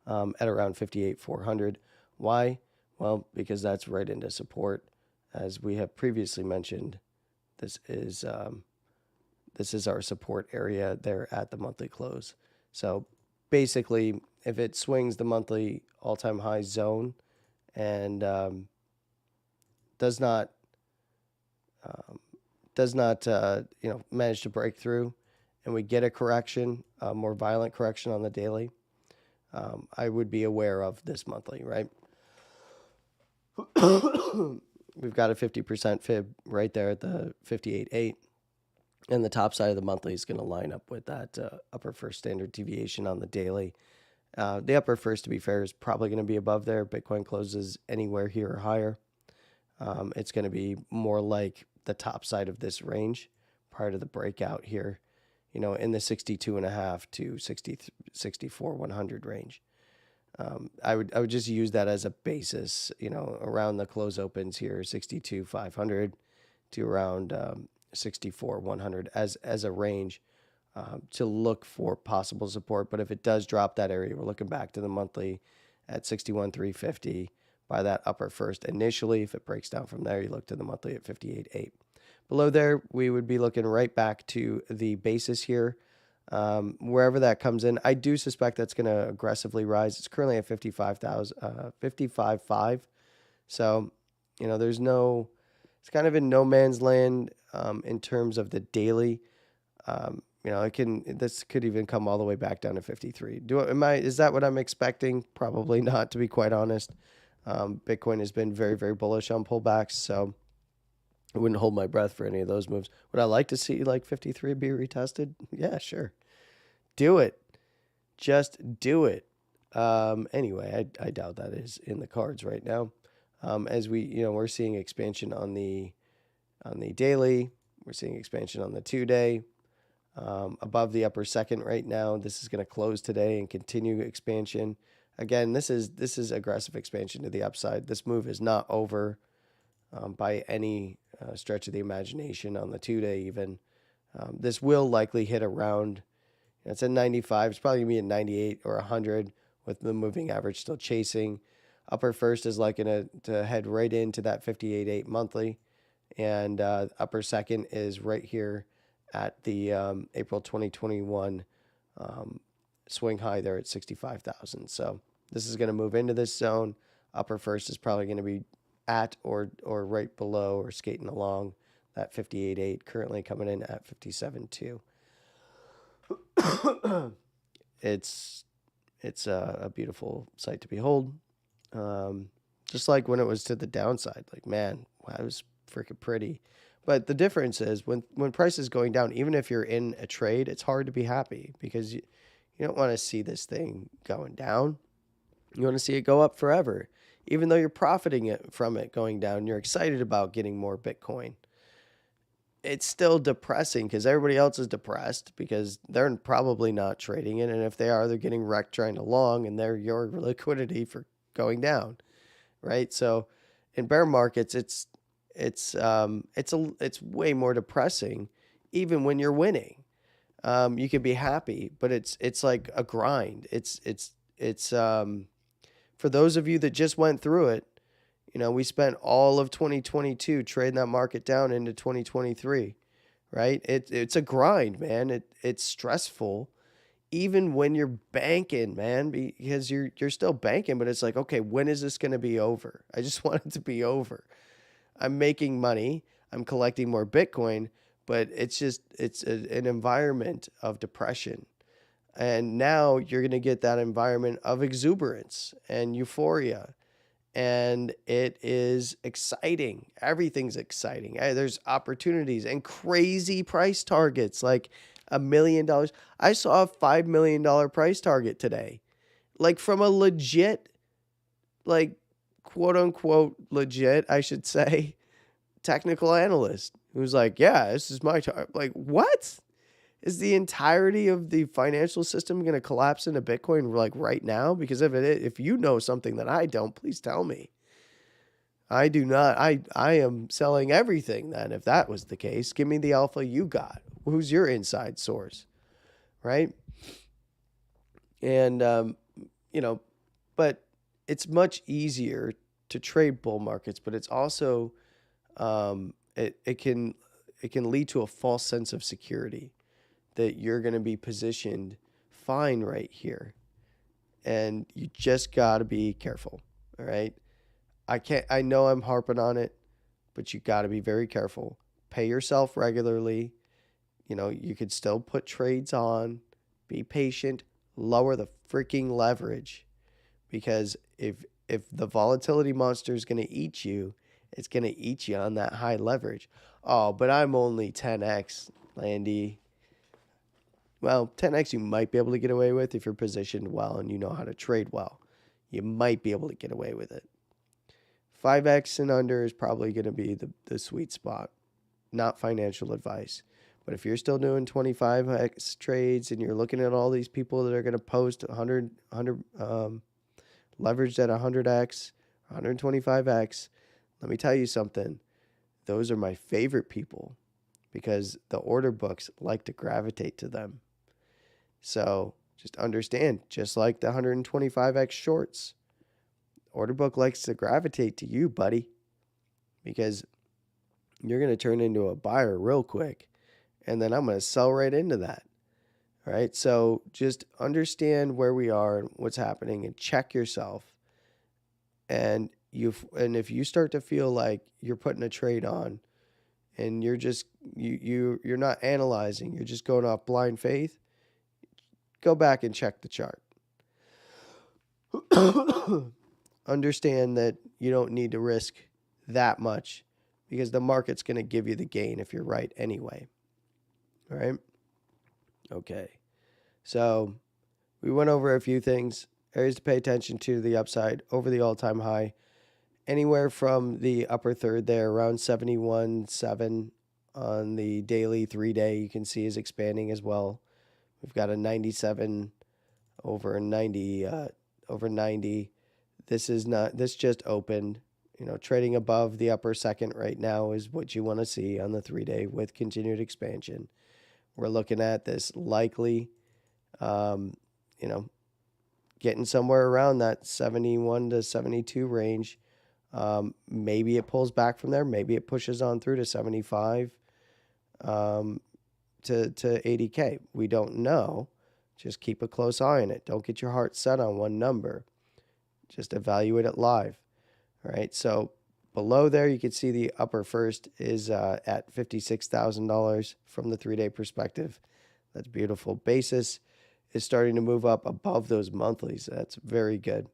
at around 58,400. Why? Well, because that's right into support. As we have previously mentioned, this is our support area there at the monthly close. So basically, if it swings the monthly all-time high zone and does not manage to break through, and we get a correction, a more violent correction on the daily, I would be aware of this monthly, right? We've got a 50% fib right there at the 58.8. And the top side of the monthly is going to line up with that upper first standard deviation on the daily. The upper first, to be fair, is probably going to be above there. Bitcoin closes anywhere here or higher. It's going to be more like the top side of this range prior to the breakout here, in the 62.5 to 64,100 range. I would just use that as a basis, around the close opens here, 62,500 to around 64,100 as a range to look for possible support. But if it does drop that area, we're looking back to the monthly at 61,350 by that upper first initially. If it breaks down from there, you look to the monthly at 58.8. Below there, we would be looking right back to the basis here. Wherever that comes in, I do suspect that's going to aggressively rise. It's currently at 55.5. So, it's kind of in no man's land in terms of the daily. This could even come all the way back down to 53. Is that what I'm expecting? Probably not, to be quite honest. Bitcoin has been very, very bullish on pullbacks, so I wouldn't hold my breath for any of those moves. Would I like to see 53 be retested? Yeah, sure. Do it. Just do it. Anyway, I doubt that is in the cards right now. As we're seeing expansion on the daily, we're seeing expansion on the 2-day, above the upper second right now. This is going to close today and continue expansion. Again, this is aggressive expansion to the upside. This move is not over by any stretch of the imagination on the 2-day even. This will likely hit around, it's at 95. It's probably going to be at 98 or 100 with the moving average still chasing. Upper first is likely to head right into that 58.8 monthly. And upper second is right here at the April 2021 swing high there at 65,000. So this is going to move into this zone. Upper first is probably going to be at or right below or skating along that 58.8, currently coming in at 57.2. It's a beautiful sight to behold. Just like when it was to the downside, man, wow, it was freaking pretty. But the difference is when price is going down, even if you're in a trade, it's hard to be happy because you don't want to see this thing going down. You want to see it go up forever. Even though you're profiting from it going down, you're excited about getting more Bitcoin. It's still depressing because everybody else is depressed because they're probably not trading it. And if they are, they're getting wrecked trying to long, and they're your liquidity for going down, right? So in bear markets, it's way more depressing even when you're winning. You can be happy, but it's like a grind. It's for those of you that just went through it, we spent all of 2022 trading that market down into 2023, right? It's a grind, man. It's stressful, even when you're banking, man, because you're still banking, but it's like, okay, when is this going to be over? I just want it to be over. I'm making money. I'm collecting more Bitcoin, but it's an environment of depression. And now you're going to get that environment of exuberance and euphoria. And it is exciting. Everything's exciting. There's opportunities and crazy price targets, like $1 million. I saw a $5 million price target today, like from a legit, like quote unquote legit, I should say, technical analyst who's like, yeah, this is my target. Like, what? Is the entirety of the financial system going to collapse into Bitcoin like right now? Because if you know something that I don't, please tell me. I do not. I am selling everything then. If that was the case, give me the alpha you got. Who's your inside source, right? And but it's much easier to trade bull markets, but it's also it can lead to a false sense of security that you're going to be positioned fine right here. And you just got to be careful. All right. I know I'm harping on it, but you got to be very careful. Pay yourself regularly. You could still put trades on, be patient, lower the freaking leverage, because if the volatility monster is going to eat you, it's going to eat you on that high leverage. Oh, but I'm only 10x, Landy. Well, 10x you might be able to get away with if you're positioned well and you know how to trade well. You might be able to get away with it. 5x and under is probably going to be the sweet spot. Not financial advice. But if you're still doing 25x trades and you're looking at all these people that are going to post 100 leveraged at 100x, 125x, let me tell you something. Those are my favorite people because the order books like to gravitate to them. So just understand, just like the 125x shorts, order book likes to gravitate to you, buddy, because you're going to turn into a buyer real quick, and then I'm going to sell right into that. All right, so just understand where we are and what's happening, and check yourself. And if you start to feel like you're putting a trade on, and you're just you're not analyzing, you're just going off blind faith, go back and check the chart. Understand that you don't need to risk that much because the market's going to give you the gain if you're right anyway. All right? Okay. So we went over a few things. Areas to pay attention to the upside over the all-time high. Anywhere from the upper third there, around 71.7 on the daily 3-day, you can see is expanding as well. We've got a 97 over 90 over 90. This just opened. Trading above the upper second right now is what you want to see on the 3-day with continued expansion. We're looking at this likely, getting somewhere around that 71 to 72 range. Maybe it pulls back from there. Maybe it pushes on through to 75 to 80K. We don't know. Just keep a close eye on it. Don't get your heart set on one number. Just evaluate it live. All right. So below there, you can see the upper first is at $56,000 from the 3-day perspective. That's beautiful. Basis is starting to move up above those monthlies. That's very good.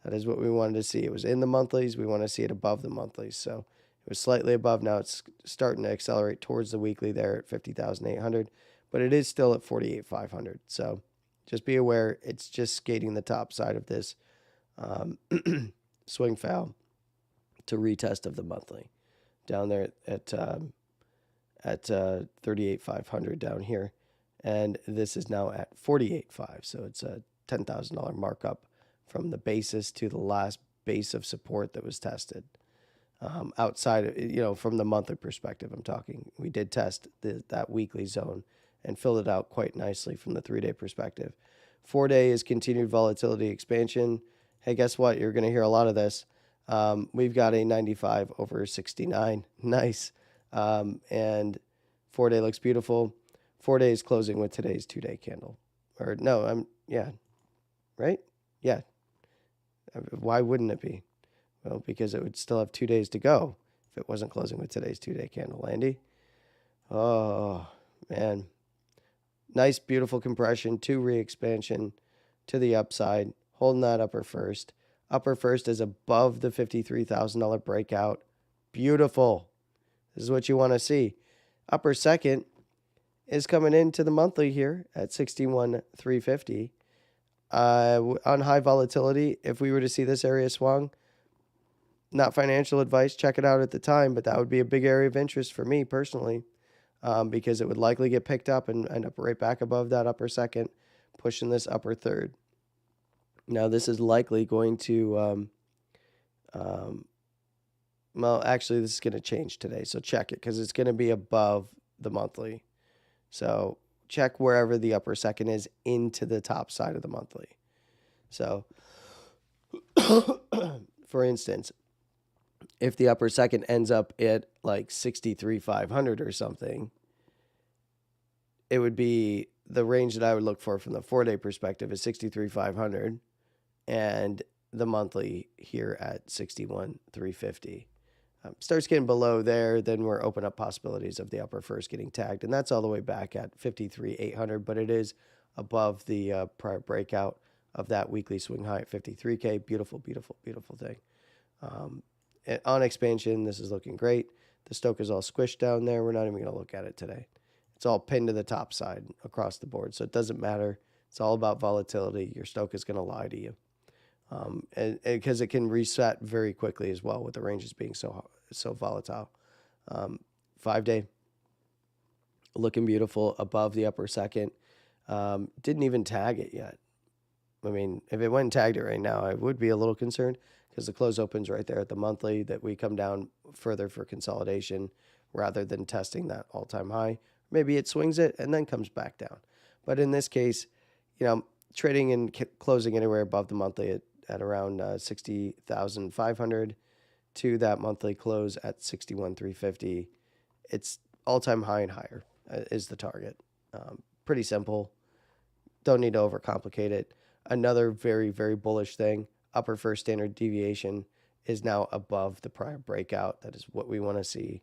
That is what we wanted to see. It was in the monthlies. We want to see it above the monthlies. So it was slightly above. Now it's starting to accelerate towards the weekly there at 50,800, but it is still at 48,500. So just be aware it's just skating the top side of this swing foul to retest of the monthly down there at 38,500 down here. And this is now at 48.5. So it's a $10,000 markup from the basis to the last base of support that was tested. Outside of, from the monthly perspective, I'm talking. We did test that weekly zone and filled it out quite nicely from the 3-day perspective. 4-day is continued volatility expansion. Hey, guess what? You're going to hear a lot of this. We've got a 95 over 69. Nice. And 4-day looks beautiful. 4 days closing with today's 2-day candle. Or no, yeah, right? Yeah. Why wouldn't it be? Well, because it would still have 2 days to go if it wasn't closing with today's 2-day candle, Andy. Oh, man. Nice, beautiful compression to re-expansion to the upside, holding that upper first. Upper first is above the $53,000 breakout. Beautiful. This is what you want to see. Upper second is coming into the monthly here at 61,350. On high volatility, if we were to see this area swung, not financial advice, check it out at the time, but that would be a big area of interest for me personally, because it would likely get picked up and end up right back above that upper second, pushing this upper third. Now, this is likely going to, well, actually, this is going to change today, so check it, because it's going to be above the monthly. So check wherever the upper second is into the top side of the monthly. So, for instance, if the upper second ends up at like 63,500 or something, it would be the range that I would look for from the 4-day perspective is 63,500, and the monthly here at 61,350. Starts getting below there, then we're open up possibilities of the upper first getting tagged, and that's all the way back at 53,800, but it is above the prior breakout of that weekly swing high at 53K. Beautiful, beautiful, beautiful thing. On expansion, this is looking great. The Stochastic is all squished down there. We're not even going to look at it today. It's all pinned to the top side across the board, so it doesn't matter. It's all about volatility. Your Stochastic is going to lie to you. Because it can reset very quickly as well with the ranges being so volatile. 5-day, looking beautiful above the upper second. Didn't even tag it yet. I mean, if it went and tagged it right now, I would be a little concerned because the close opens right there at the monthly, that we come down further for consolidation rather than testing that all-time high. Maybe it swings it and then comes back down. But in this case, trading and closing anywhere above the monthly at around 60,500 to that monthly close at 61,350. It's all-time high and higher is the target. Pretty simple. Don't need to overcomplicate it. Another very, very bullish thing, upper first standard deviation is now above the prior breakout. That is what we want to see.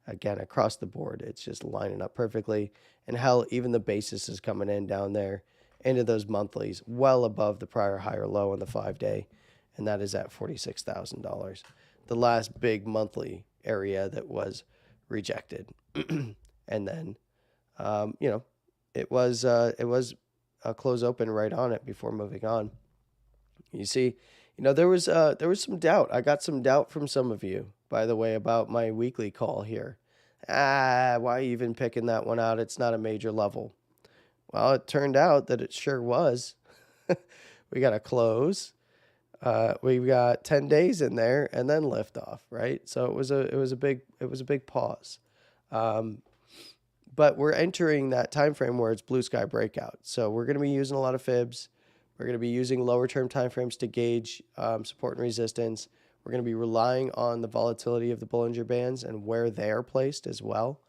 Again, across the board, it's just lining up perfectly. And hell, even the basis is coming in down there into those monthlies, well above the prior higher low on the 5-day, and that is at $46,000. The last big monthly area that was rejected. And then, it was a close open right on it before moving on. You see, there was some doubt. I got some doubt from some of you, by the way, about my weekly call here. Why even picking that one out? It's not a major level. Well, it turned out that it sure was. We got a close. We've got 10 days in there and then lift off, right? So it was a big pause. But we're entering that time frame where it's blue sky breakout. So we're going to be using a lot of fibs. We're going to be using lower term time frames to gauge support and resistance. We're going to be relying on the volatility of the Bollinger Bands and where they are placed as well.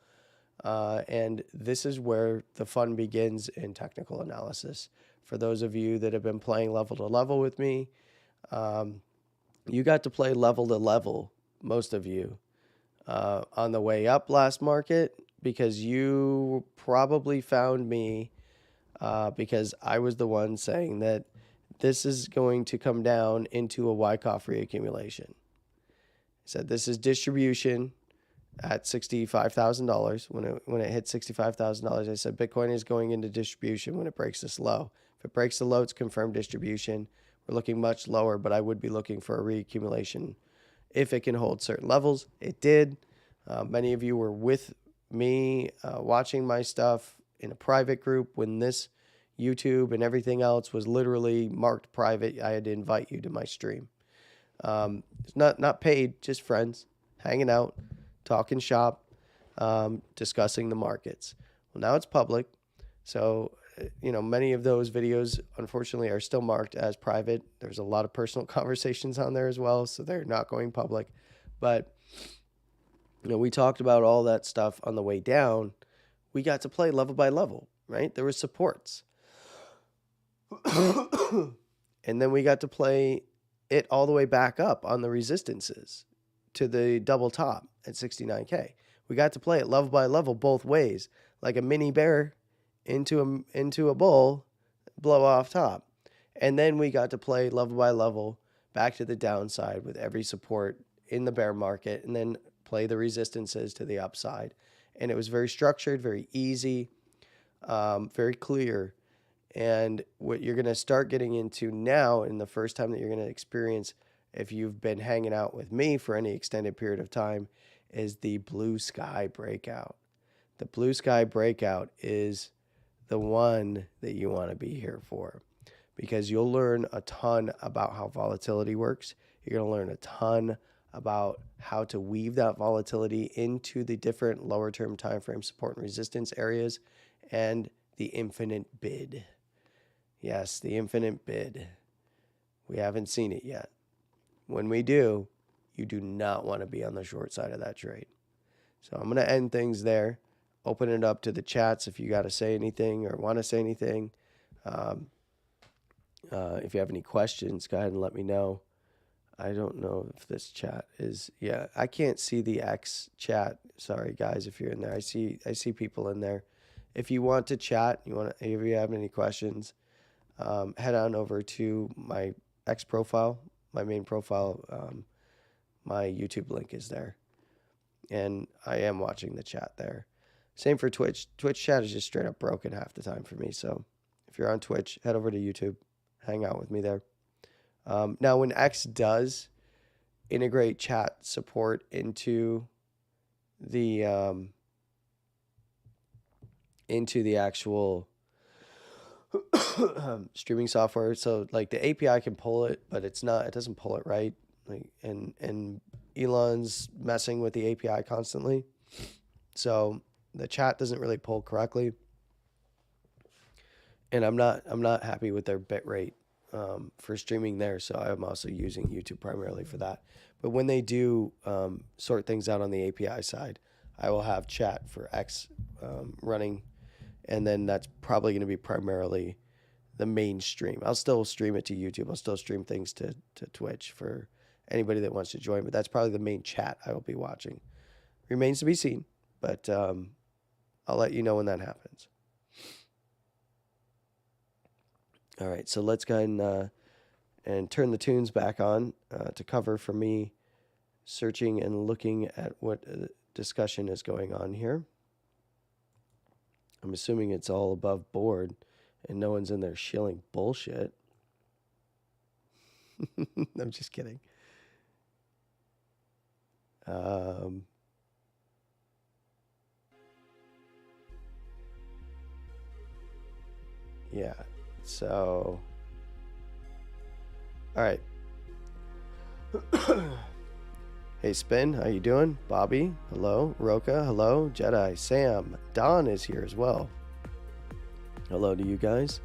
And this is where the fun begins in technical analysis. For those of you that have been playing level to level with me, you got to play level to level, most of you, on the way up last market, because you probably found me because I was the one saying that this is going to come down into a Wyckoff reaccumulation. I said this is distribution at $65,000. When it hit $65,000, I said Bitcoin is going into distribution when it breaks this low. If it breaks the low, it's confirmed distribution. We're looking much lower, but I would be looking for a reaccumulation if it can hold certain levels. It did. Many of you were with me watching my stuff in a private group when this YouTube and everything else was literally marked private. I had to invite you to my stream. It's not paid, just friends, hanging out, talking shop, discussing the markets. Well, now it's public. So, many of those videos, unfortunately, are still marked as private. There's a lot of personal conversations on there as well, so they're not going public. But, we talked about all that stuff on the way down. We got to play level by level, right? There were supports. And then we got to play it all the way back up on the resistances to the double top at 69K. We got to play it level by level both ways, like a mini bear into a bull, blow off top. And then we got to play level by level back to the downside with every support in the bear market, and then play the resistances to the upside. And it was very structured, very easy, very clear. And what you're going to start getting into now, and the first time that you're going to experience if you've been hanging out with me for any extended period of time, is the blue sky breakout. The blue sky breakout is the one that you want to be here for, because you'll learn a ton about how volatility works. You're going to learn a ton about how to weave that volatility into the different lower term time frame support and resistance areas, and the infinite bid. Yes, the infinite bid. We haven't seen it yet. When we do, you do not want to be on the short side of that trade. So I'm going to end things there. Open it up to the chats if you got to say anything or want to say anything. If you have any questions, go ahead and let me know. I don't know if this chat is, yeah, I can't see the X chat. Sorry guys, if you're in there. I see people in there. If you want to chat, if you have any questions, head on over to my X profile, my main profile. My YouTube link is there, and I am watching the chat there. Same for Twitch. Twitch chat is just straight up broken half the time for me. So if you're on Twitch, head over to YouTube, hang out with me there. Now, when X does integrate chat support into the actual streaming software, so like the API can pull it, but it doesn't pull it right. Like, and Elon's messing with the API constantly, so the chat doesn't really pull correctly. And I'm not happy with their bit rate for streaming there, so I'm also using YouTube primarily for that. But when they do sort things out on the API side, I will have chat for X running, and then that's probably going to be primarily the main stream. I'll still stream it to YouTube. I'll still stream things to Twitch for anybody that wants to join, but that's probably the main chat I will be watching. Remains to be seen, but I'll let you know when that happens. All right, so let's go ahead and turn the tunes back on to cover for me searching and looking at what discussion is going on here. I'm assuming it's all above board and no one's in there shilling bullshit. I'm just kidding. Yeah. So, all right. Hey, Spin, how you doing? Bobby, hello. Roka, hello. Jedi, Sam, Don is here as well. Hello to you guys.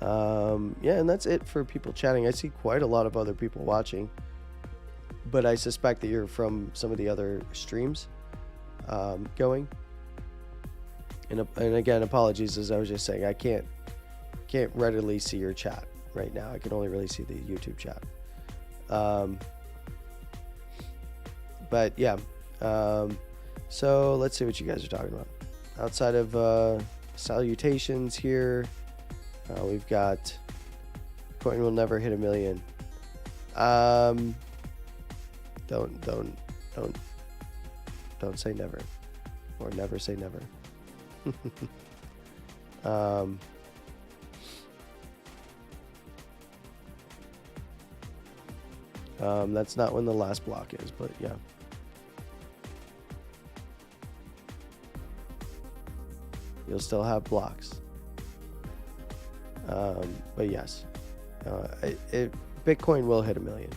Yeah, and that's it for people chatting. I see quite a lot of other people watching, but I suspect that you're from some of the other streams going. And again, apologies, as I was just saying, I can't readily see your chat right now. I can only really see the YouTube chat. But yeah, so let's see what you guys are talking about. Outside of salutations here, we've got coin will never hit 1 million. Don't say never, or never say never. That's not when the last block is, but yeah. You'll still have blocks. But yes, Bitcoin will hit 1 million.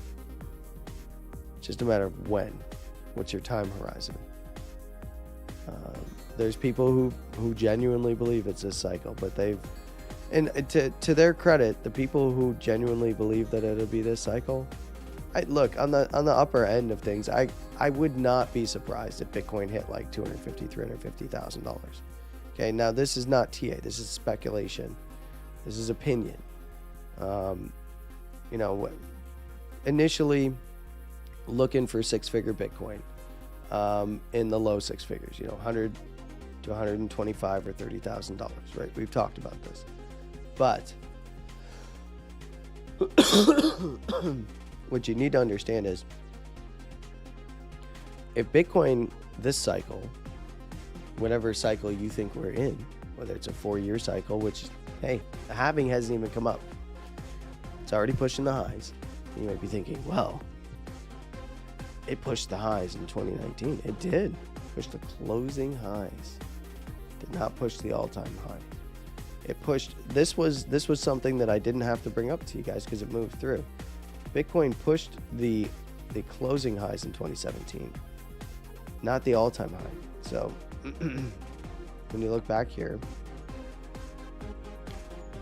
It's just a matter of when. What's your time horizon? There's people who genuinely believe it's this cycle, but to their credit, the people who genuinely believe that it'll be this cycle, look, on the upper end of things, I would not be surprised if Bitcoin hit like $250,000, $350,000. Okay, now this is not TA, this is speculation, this is opinion. You know, initially looking for six-figure Bitcoin in the low six figures, you know, 100 to 125 or $30,000, right? We've talked about this. But what you need to understand is if Bitcoin this cycle, whatever cycle you think we're in, whether it's a 4-year cycle, which, hey, the halving hasn't even come up. It's already pushing the highs. You might be thinking, well, it pushed the highs in 2019. It did. Push the closing highs. Did not push the all-time high. It pushed, this was something that I didn't have to bring up to you guys because it moved through. Bitcoin pushed the closing highs in 2017, not the all-time high. So when you look back here,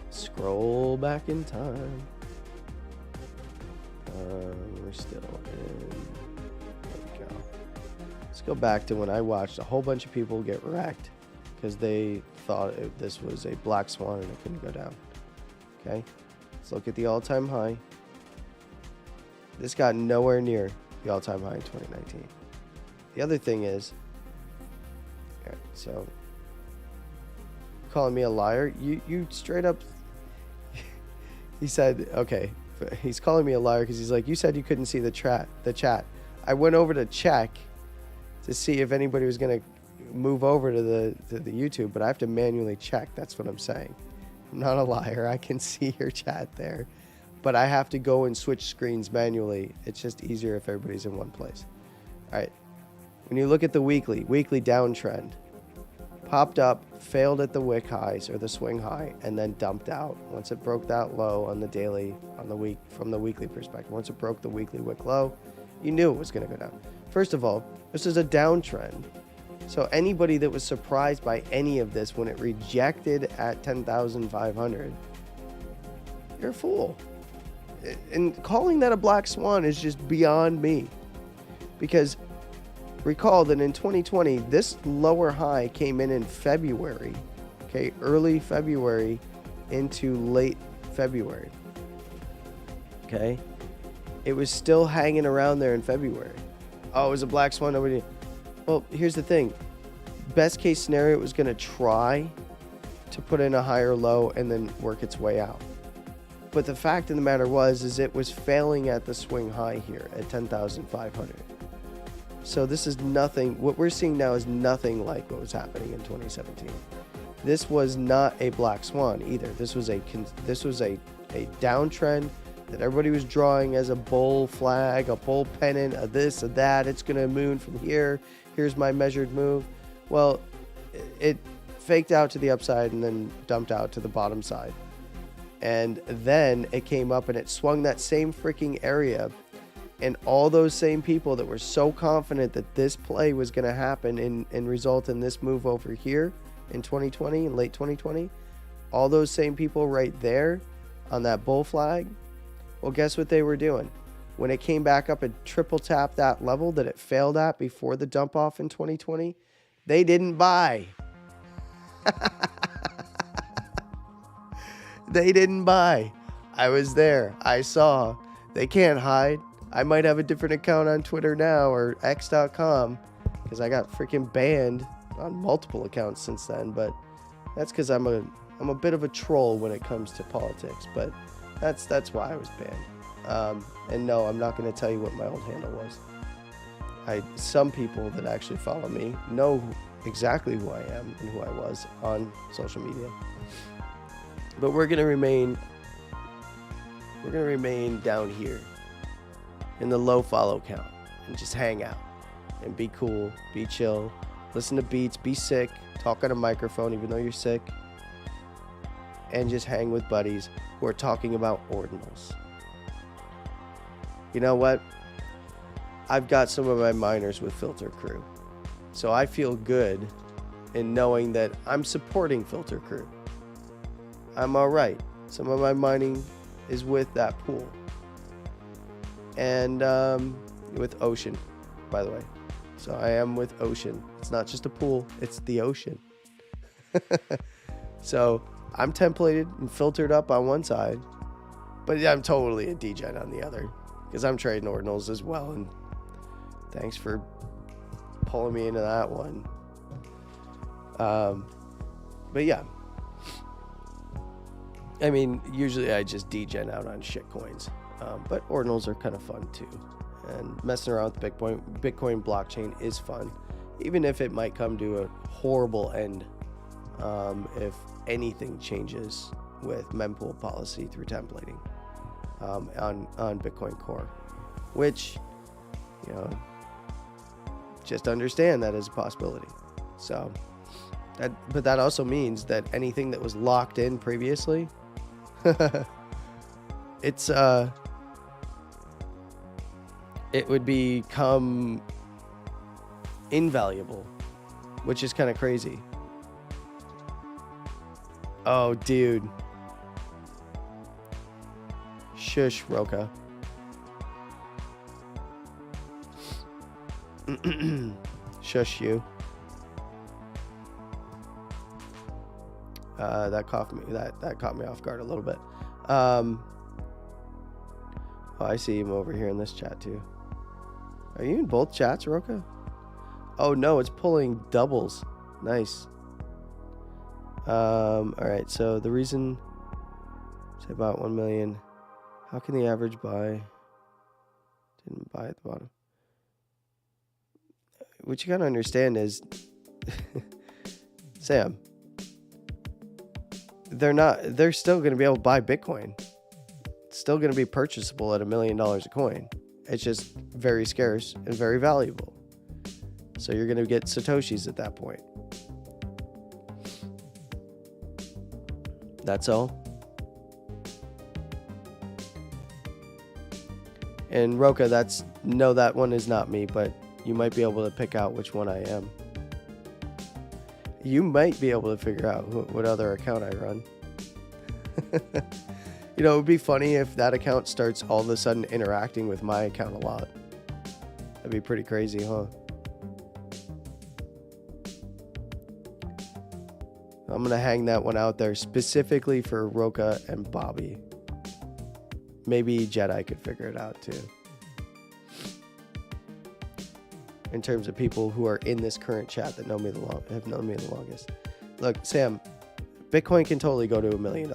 scroll back in time. We're still in, there we go. Let's go back to when I watched a whole bunch of people get wrecked because they thought this was a black swan and it couldn't go down. Okay, let's look at the all-time high. This got nowhere near the all-time high in 2019. The other thing is, okay, so calling me a liar, you straight up, he said, okay, he's calling me a liar because he's like, you said you couldn't see the chat. I went over to check to see if anybody was going to move over to the YouTube, but I have to manually check. That's what I'm saying. I'm not a liar. I can see your chat there, but I have to go and switch screens manually. It's just easier if everybody's in one place. All right. When you look at the weekly downtrend, popped up, failed at the wick highs or the swing high, and then dumped out. Once it broke that low on the daily, on the week, from the weekly perspective, once it broke the weekly wick low, you knew it was going to go down. First of all, this is a downtrend. So anybody that was surprised by any of this when it rejected at 10,500, you're a fool. And calling that a black swan is just beyond me. Because recall that in 2020, this lower high came in February, okay, early February into late February, okay? It was still hanging around there in February. Oh, it was a black swan, nobody. Well, here's the thing. Best case scenario, it was going to try to put in a higher low and then work its way out. But the fact of the matter is it was failing at the swing high here at 10,500. So this is nothing, what we're seeing now is nothing like what was happening in 2017. This was not a black swan either. This was a downtrend that everybody was drawing as a bull flag, a bull pennant, a this, a that. It's going to moon from here. Here's my measured move. Well, it faked out to the upside and then dumped out to the bottom side. And then it came up and it swung that same freaking area. And all those same people that were so confident that this play was going to happen and result in this move over here in 2020, in late 2020, all those same people right there on that bull flag, well, guess what they were doing? When it came back up and triple tapped that level that it failed at before the dump off in 2020, they didn't buy. They didn't buy. I was there. I saw. They can't hide. I might have a different account on Twitter now or x.com because I got freaking banned on multiple accounts since then, but that's because I'm a bit of a troll when it comes to politics, but that's why I was banned. And no, I'm not going to tell you what my old handle was. Some people that actually follow me know exactly who I am and who I was on social media. But we're going to remain down here in the low follow count and just hang out and be cool, be chill, listen to beats, be sick, talk on a microphone even though you're sick, and just hang with buddies who are talking about ordinals. You know what? I've got some of my miners with Filter Crew, so I feel good in knowing that I'm supporting Filter Crew. I'm all right. Some of my mining is with that pool. And with Ocean, by the way. So I am with Ocean. It's not just a pool, it's the ocean. So I'm templated and filtered up on one side, But yeah, I'm totally a degen on the other, because I'm trading ordinals as well. And thanks for pulling me into that one. But yeah, I mean, usually I just degen out on shit coins, but ordinals are kind of fun too. And messing around with Bitcoin blockchain is fun, even if it might come to a horrible end if anything changes with mempool policy through templating on Bitcoin Core, which, you know, just understand that is a possibility. So, but that also means that anything that was locked in previously, it would become invaluable, which is kind of crazy. Oh, dude. Shush, Roka. Shush you. That caught me off guard a little bit. Oh, I see him over here in this chat too. Are you in both chats, Roka? Oh no, it's pulling doubles. Nice. All right. So the reason, say about 1 million. How can the average buy? Didn't buy at the bottom. What you gotta understand is, Sam, they're still going to be able to buy Bitcoin. It's still going to be purchasable at $1 million a coin. It's just very scarce and very valuable. So you're going to get Satoshis at that point. That's all. And Roka, that one is not me, but you might be able to pick out which one I am. You might be able to figure out what other account I run. You know, it would be funny if that account starts all of a sudden interacting with my account a lot. That'd be pretty crazy, huh? I'm going to hang that one out there specifically for Roka and Bobby. Maybe Jedi could figure it out too. In terms of people who are in this current chat that have known me the longest. Look, Sam, Bitcoin can totally go to $1 million.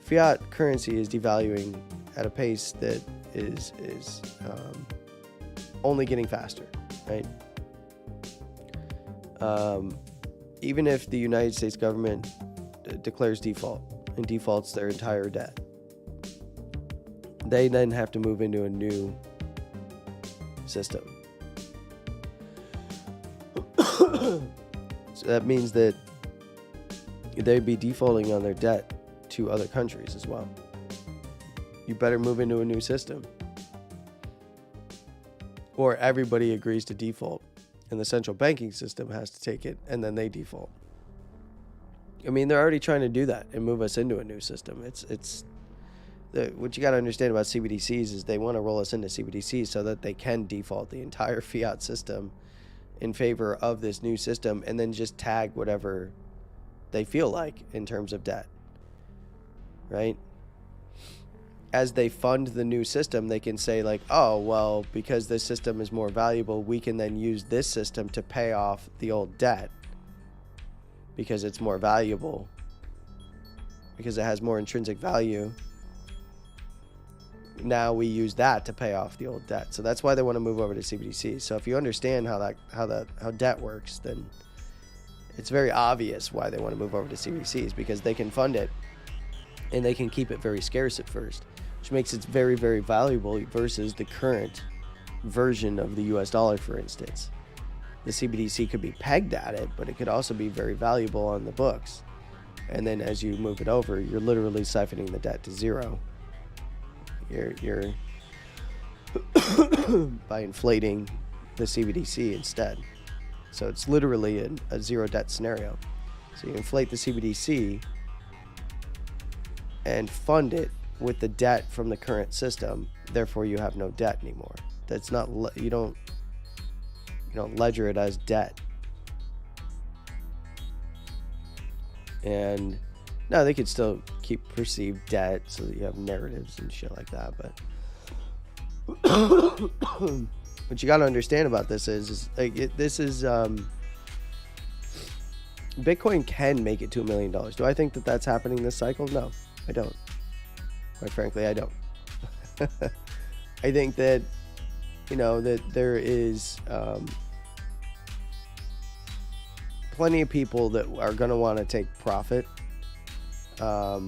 Fiat currency is devaluing at a pace that is only getting faster, right? Even if the United States government declares default and defaults their entire debt, they then have to move into a new system. So that means that they'd be defaulting on their debt to other countries as well. You better move into a new system, or everybody agrees to default and the central banking system has to take it, and then they default. I mean, they're already trying to do that and move us into a new system. What you got to understand about CBDCs is they want to roll us into CBDCs so that they can default the entire fiat system in favor of this new system, and then just tag whatever they feel like in terms of debt, right? As they fund the new system, they can say like, oh, well, because this system is more valuable, we can then use this system to pay off the old debt because it's more valuable, because it has more intrinsic value. Now we use that to pay off the old debt. So that's why they want to move over to CBDC. So if you understand how debt works, then it's very obvious why they want to move over to CBDCs, because they can fund it and they can keep it very scarce at first, which makes it very, very valuable versus the current version of the US dollar, for instance. The CBDC could be pegged at it, but it could also be very valuable on the books. And then as you move it over, you're literally siphoning the debt to zero. You're by inflating the CBDC instead. So it's literally a zero debt scenario. So you inflate the CBDC and fund it with the debt from the current system. Therefore, you have no debt anymore. That's not, you don't ledger it as debt. And No, they could still keep perceived debt so that you have narratives and shit like that. But what you got to understand about this is like Bitcoin can make it to $1 million. Do I think that that's happening this cycle? No, I don't. Quite frankly, I don't. I think that, that there is plenty of people that are going to want to take profit. I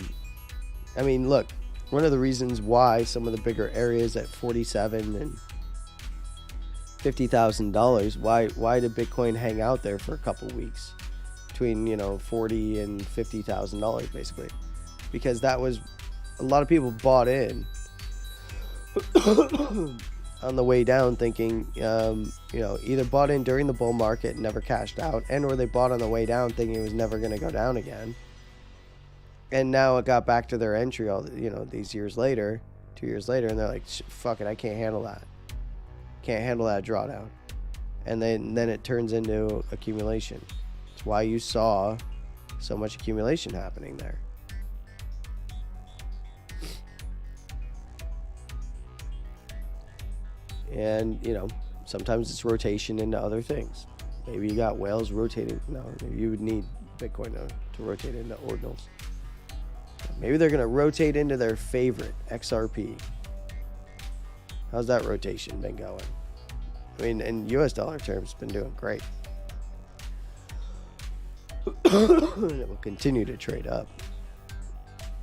mean, look, one of the reasons why some of the bigger areas at $47,000 and $50,000, why did Bitcoin hang out there for a couple weeks between, $40,000 and $50,000 basically? Because that was, a lot of people bought in on the way down thinking, either bought in during the bull market and never cashed out, and or they bought on the way down thinking it was never going to go down again. And now it got back to their entry these years later, 2 years later, and they're like, fuck it, I can't handle that. Can't handle that drawdown. And then it turns into accumulation. It's why you saw so much accumulation happening there. And, sometimes it's rotation into other things. Maybe you got whales rotating. No, you would need Bitcoin to rotate into ordinals. Maybe they're going to rotate into their favorite, XRP. How's that rotation been going? I mean, in US dollar terms, it's been doing great. It will continue to trade up.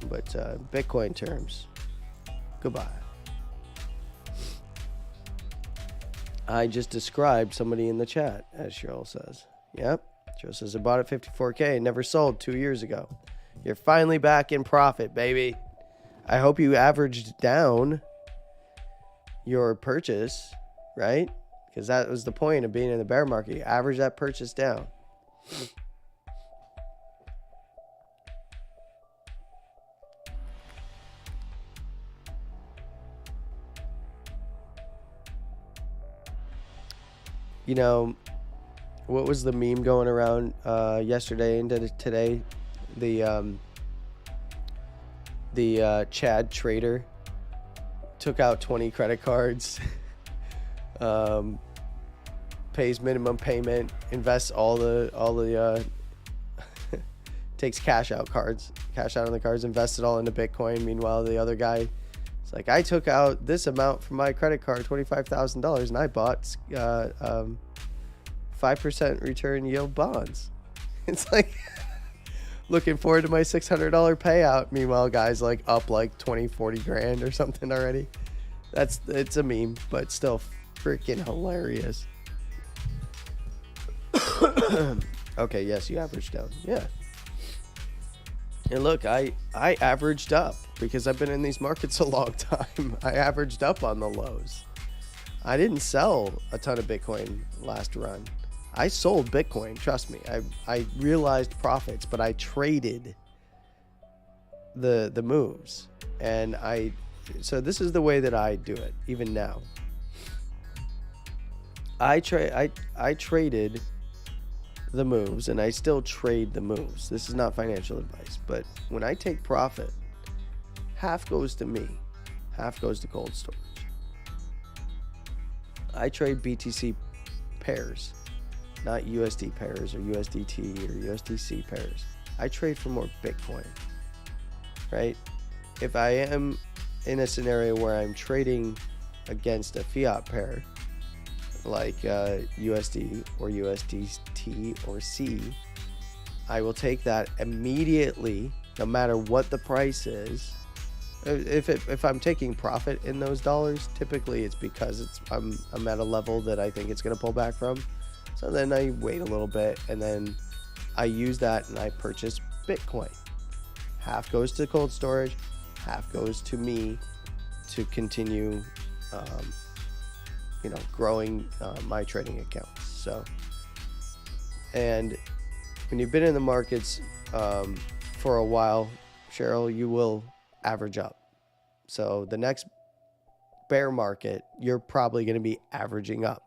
But Bitcoin terms, goodbye. I just described somebody in the chat, as Cheryl says. Yep. Cheryl says, I bought at 54K and never sold 2 years ago. You're finally back in profit, baby. I hope you averaged down your purchase, right? Because that was the point of being in the bear market. You average that purchase down. What was the meme going around yesterday into today? The Chad trader took out 20 credit cards, pays minimum payment, invests all the takes cash out on the cards, invests it all into Bitcoin. Meanwhile, the other guy, it's like, I took out this amount from my credit card, $25,000, and I bought 5% return yield bonds. It's like, looking forward to my $600 payout. Meanwhile, guys like up like 20, 40 grand or something already. It's a meme, but still freaking hilarious. Okay, yes, you averaged down. Yeah. And look, I averaged up because I've been in these markets a long time. I averaged up on the lows. I didn't sell a ton of Bitcoin last run. I sold Bitcoin, trust me. I realized profits, but I traded the moves. And so this is the way that I do it, even now. I traded the moves, and I still trade the moves. This is not financial advice, but when I take profit, half goes to me, half goes to cold storage. I trade BTC pairs, not USD pairs or USDT or USDC pairs. I trade for more Bitcoin, right? If I am in a scenario where I'm trading against a fiat pair, like USD or USDT or C, I will take that immediately, no matter what the price is. If I'm taking profit in those dollars, typically it's because I'm at a level that I think it's going to pull back from. So then I wait a little bit, and then I use that and I purchase Bitcoin. Half goes to cold storage, half goes to me to continue, growing my trading accounts. So, and when you've been in the markets for a while, Cheryl, you will average up. So the next bear market, you're probably going to be averaging up.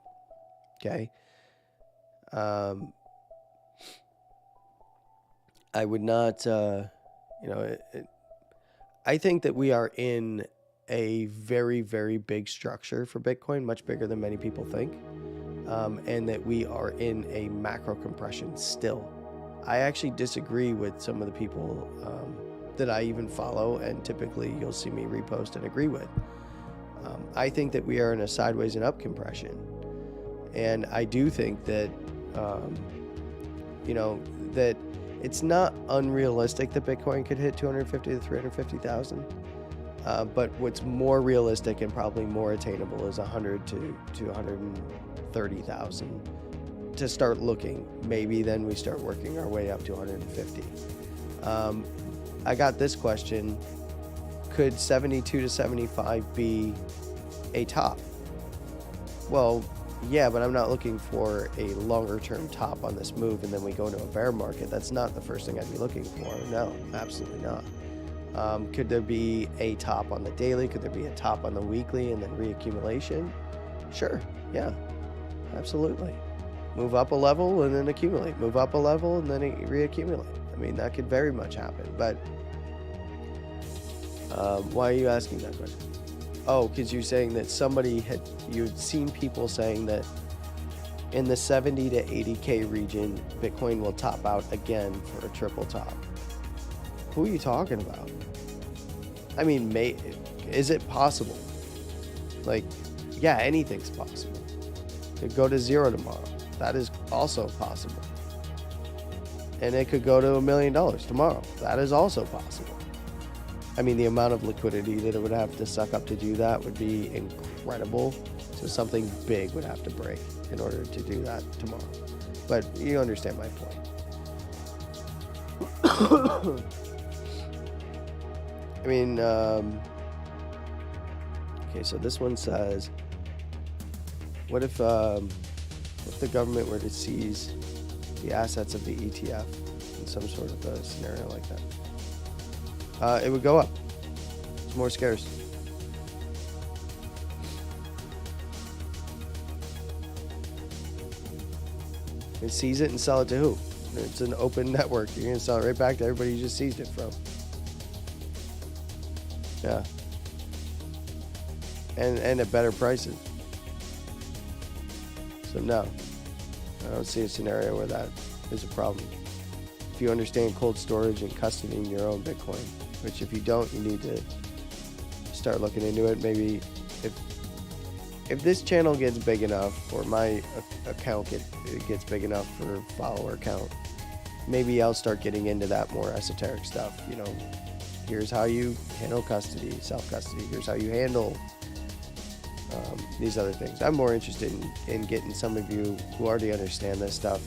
Okay. I would not, You know, I think that we are in a very, very big structure for Bitcoin, much bigger than many people think, and that we are in a macro compression still. I actually disagree with some of the people that I even follow, and typically you'll see me repost and agree with. I think that we are in a sideways and up compression, and I do think that that it's not unrealistic that Bitcoin could hit 250 to 350,000. But what's more realistic and probably more attainable is 100 to 130,000 to start looking. Maybe then we start working our way up to 150. I got this question: could 72 to 75 be a top? Well, yeah, but I'm not looking for a longer term top on this move and then we go into a bear market. That's not the first thing I'd be looking for. No, absolutely not. Could there be a top on the daily? Could there be a top on the weekly and then reaccumulation? Sure, yeah, absolutely. Move up a level and then accumulate. Move up a level and then reaccumulate. I mean, that could very much happen. But why are you asking that question? Oh, because you're saying that you'd seen people saying that in the 70 to 80K region, Bitcoin will top out again for a triple top. Who are you talking about? I mean, is it possible? Like, yeah, anything's possible. It could go to zero tomorrow. That is also possible. And it could go to $1 million tomorrow. That is also possible. I mean, the amount of liquidity that it would have to suck up to do that would be incredible. So something big would have to break in order to do that tomorrow. But you understand my point. I mean, okay, so this one says, what if the government were to seize the assets of the ETF in some sort of a scenario like that? It would go up. It's more scarce. And seize it and sell it to who? It's an open network. You're going to sell it right back to everybody you just seized it from. Yeah. And at better prices. So no, I don't see a scenario where that is a problem. If you understand cold storage and custodying your own Bitcoin, which if you don't, you need to start looking into it. Maybe if this channel gets big enough, or my account gets big enough for follower count, maybe I'll start getting into that more esoteric stuff. You know, here's how you handle custody, self-custody. Here's how you handle these other things. I'm more interested in getting some of you who already understand this stuff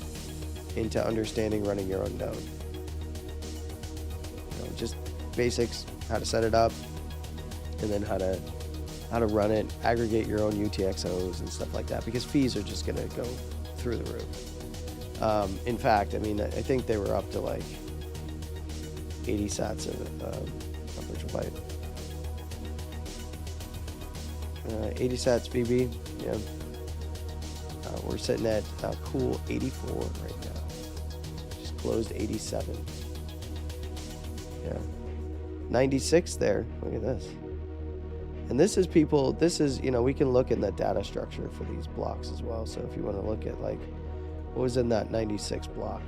into understanding running your own node. You know, just basics, how to set it up, and then how to run it, aggregate your own UTXOs and stuff like that, because fees are just going to go through the roof. In fact, I mean, I think they were up to like 80 sats of virtual byte. 80 sats BB, yeah. We're sitting at a cool 84 right now. Just closed 87. Yeah. 96 there. Look at this. And this is people, you know, we can look in the data structure for these blocks as well. So if you want to look at like, what was in that 96 block?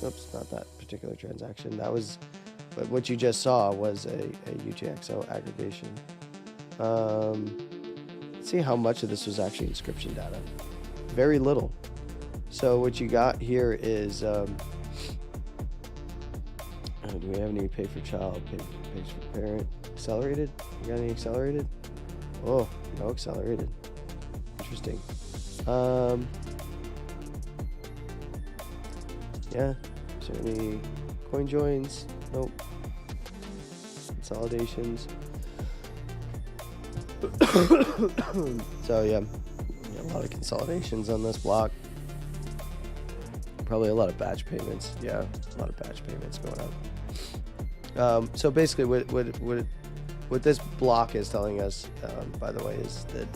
Oops, not that particular transaction. That was, but what you just saw was a UTXO aggregation. Let's see how much of this was actually inscription data. Very little. So what you got here is, do we have any pay for child, pay for parent, accelerated? You got any accelerated? Oh, no accelerated. Interesting. Yeah. Is there any coin joins? Nope. Consolidations. So yeah, a lot of consolidations on this block. Probably a lot of batch payments. Yeah, a lot of batch payments going on. So basically, what this block is telling us, by the way, is that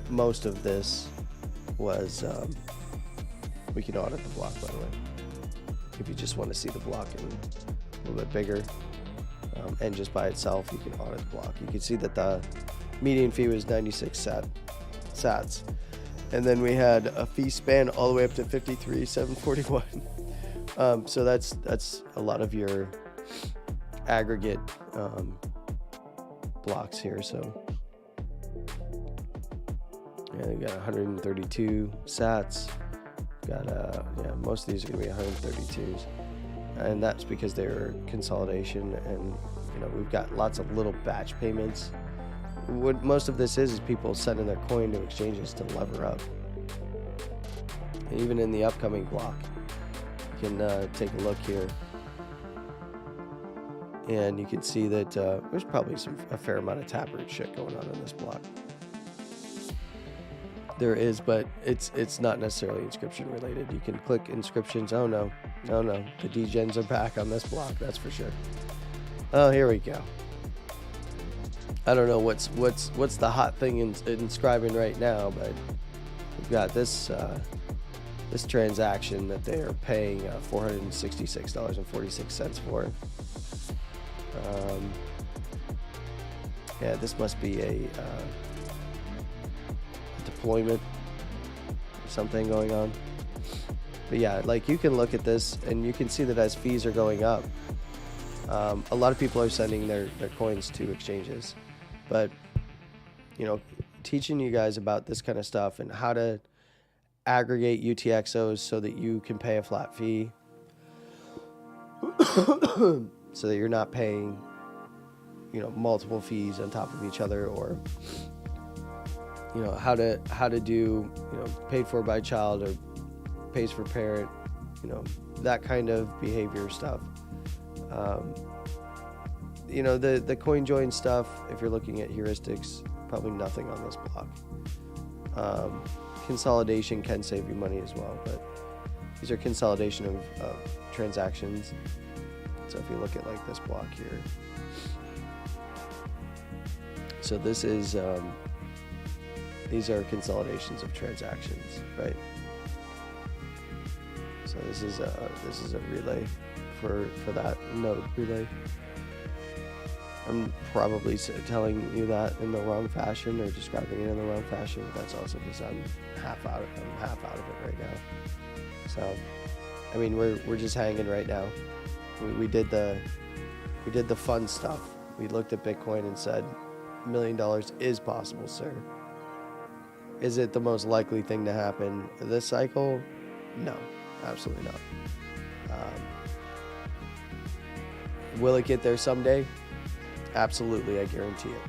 most of this was We can audit the block, by the way, if you just want to see the block in a little bit bigger. And just by itself, you can audit the block. You can see that the median fee was 96 sats. And then we had a fee span all the way up to 53,741. So that's a lot of your aggregate blocks here. So yeah, we got 132 sats. Got yeah, most of these are gonna be 132s, and that's because they're consolidation, and we've got lots of little batch payments. What most of this is people sending their coin to exchanges to lever up. And even in the upcoming block, you can take a look here, and you can see that there's probably a fair amount of taproot shit going on in this block. There is, but it's not necessarily inscription related. You can click inscriptions. Oh no, the degens are back on this block, that's for sure. Oh, here we go. I don't know what's the hot thing in inscribing right now, but we've got this this transaction that they are paying $466.46 for. Yeah, this must be a deployment, something going on. But yeah, like you can look at this and you can see that as fees are going up, a lot of people are sending their coins to exchanges. But teaching you guys about this kind of stuff and how to aggregate UTXOs so that you can pay a flat fee, so that you're not paying multiple fees on top of each other, or how to do paid for by child or pays for parent, that kind of behavior stuff. The coin join stuff, if you're looking at heuristics, probably nothing on this block. Consolidation can save you money as well, but these are consolidation of transactions. So if you look at like this block here, so this is these are consolidations of transactions, right? So this is a relay for that node relay. I'm probably telling you that in the wrong fashion or describing it in the wrong fashion, but that's also because I'm half out of it right now. So, I mean, we're just hanging right now. We did the fun stuff. We looked at Bitcoin and said, $1 million is possible, sir. Is it the most likely thing to happen this cycle? No, absolutely not. Will it get there someday? Absolutely, I guarantee it.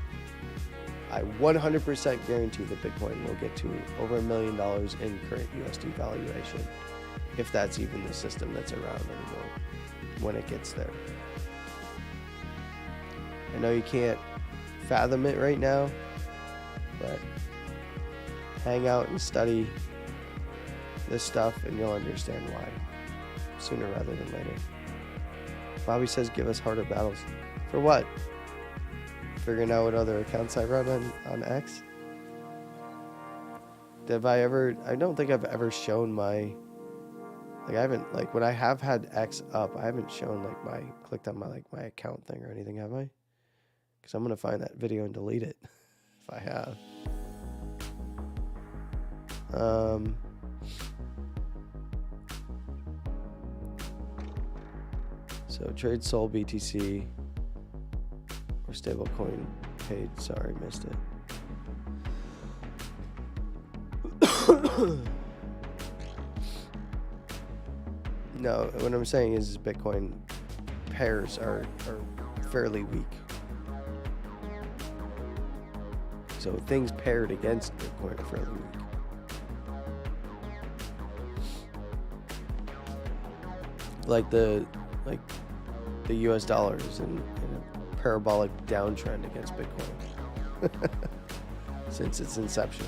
I 100% guarantee that Bitcoin will get to over $1 million in current USD valuation, if that's even the system that's around anymore, when it gets there. I know you can't fathom it right now, but hang out and study this stuff and you'll understand why sooner rather than later. Bobby says give us harder battles. For what? Figuring out what other accounts I run on X? I don't think I've ever shown my, like I haven't, like when I have had X up, I haven't shown clicked on my account thing or anything, have I? Because I'm going to find that video and delete it if I have. So trade Sol BTC or stablecoin paid. Sorry, missed it. No, what I'm saying is Bitcoin pairs are fairly weak. So things paired against Bitcoin are fairly weak. Like the US dollar is in a parabolic downtrend against Bitcoin since its inception.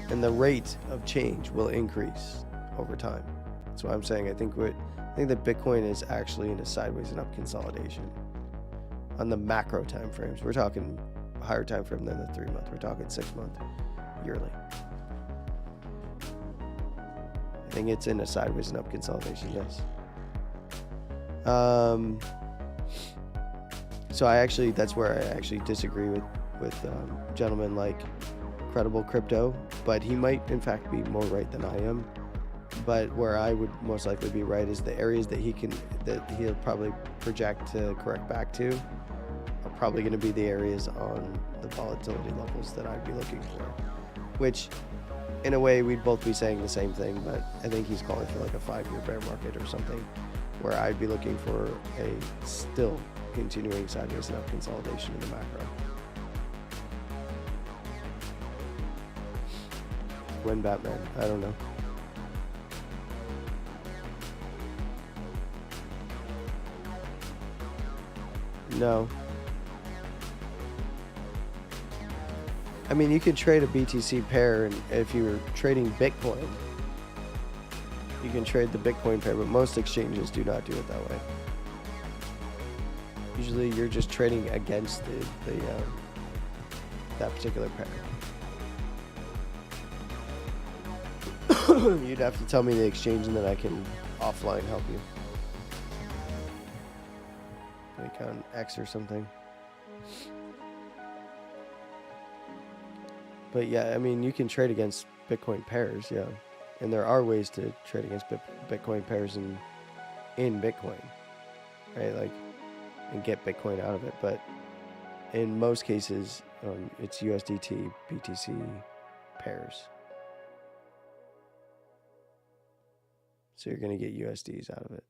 And the rate of change will increase over time. That's why I'm saying I think that Bitcoin is actually in a sideways and up consolidation on the macro time frames. We're talking higher time frame than the 3 month. We're talking 6 month yearly. think it's in a sideways and up consolidation, yes. So that's where I actually disagree with gentlemen like Credible Crypto, but he might in fact be more right than I am. But where I would most likely be right is the areas that he'll probably project to correct back to are probably going to be the areas on the volatility levels that I'd be looking for, which in a way we'd both be saying the same thing, but I think he's calling for like a 5-year bear market or something, where I'd be looking for a still continuing sideways and up consolidation in the macro. When Batman? I don't know. No. I mean, you could trade a BTC pair, and if you were trading Bitcoin, you can trade the Bitcoin pair, but most exchanges do not do it that way. Usually you're just trading against that particular pair. You'd have to tell me the exchange, and then I can offline help you. Like on X or something. But yeah, I mean, you can trade against Bitcoin pairs, yeah. And there are ways to trade against Bitcoin pairs in Bitcoin, right? Like, and get Bitcoin out of it. But in most cases, it's USDT, BTC pairs. So you're going to get USDs out of it.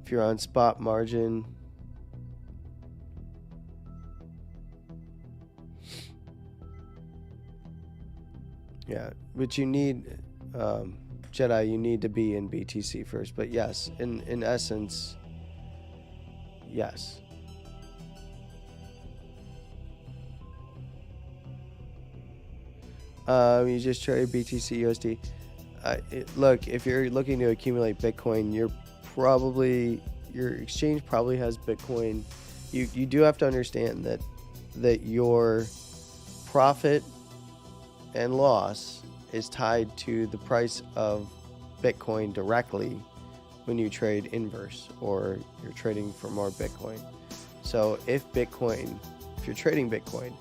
If you're on spot margin, yeah, but you need, Jedi, you need to be in BTC first. But yes, in essence, yes. You just trade BTC USD. Look, if you're looking to accumulate Bitcoin, your exchange probably has Bitcoin. You do have to understand that your profit and loss is tied to the price of Bitcoin directly when you trade inverse, or you're trading for more Bitcoin. So if you're trading Bitcoin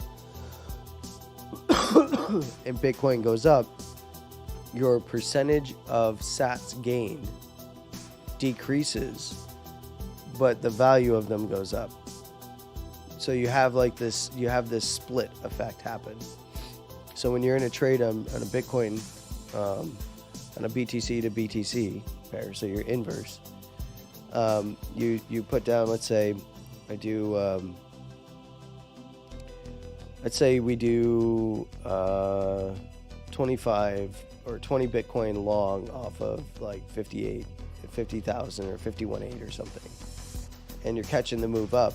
and Bitcoin goes up, your percentage of sats gained decreases, but the value of them goes up. So you have this split effect happen. So when you're in a trade on a Bitcoin, on a BTC to BTC pair, so you're inverse, you put down, let's say we do 25 or 20 Bitcoin long off of like 50,000 or 51.8 or something, and you're catching the move up.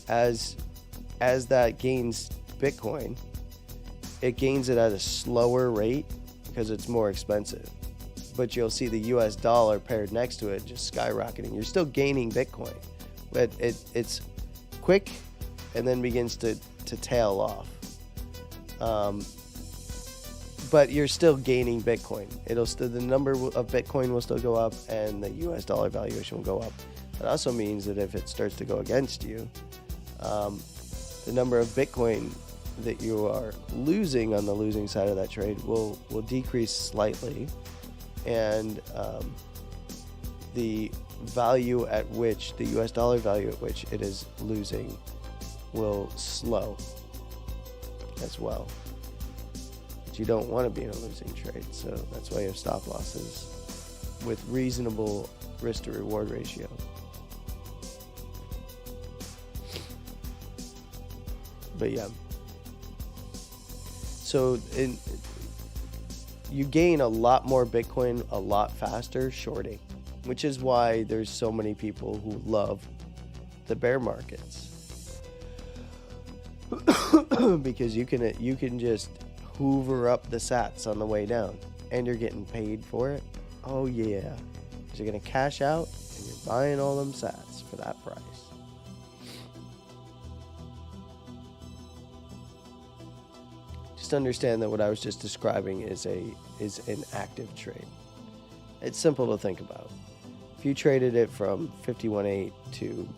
As that gains Bitcoin, it gains it at a slower rate because it's more expensive, but you'll see the US dollar paired next to it just skyrocketing. You're still gaining Bitcoin, but it's quick and then begins to tail off. But you're still gaining Bitcoin. The number of Bitcoin will still go up, and the US dollar valuation will go up. That also means that if it starts to go against you, the number of Bitcoin that you are losing on the losing side of that trade will decrease slightly, and the value at which, the US dollar value at which it is losing, will slow as well. But you don't want to be in a losing trade, so that's why you have stop losses with reasonable risk to reward ratio. But yeah, so you gain a lot more Bitcoin a lot faster shorting, which is why there's so many people who love the bear markets. Because you can just hoover up the sats on the way down, and you're getting paid for it. Oh yeah, because you're gonna cash out and you're buying all them sats for that price. Just understand that what I was just describing is an active trade. It's simple to think about. If you traded it from 51.8 to,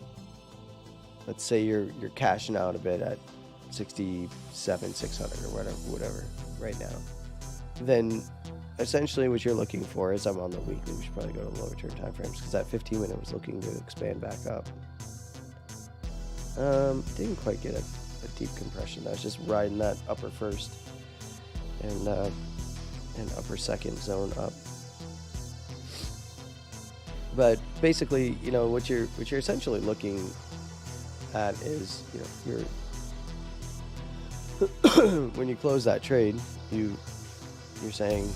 let's say you're cashing out a bit at 67,600 or whatever right now, then essentially what you're looking for is, I'm on the weekly, we should probably go to lower term time frames because that 15-minute was looking to expand back up. Didn't quite get a deep compression. I was just riding that upper first and upper second zone up. But basically, you know, what you're essentially looking at is, you know, when you close that trade, you're saying,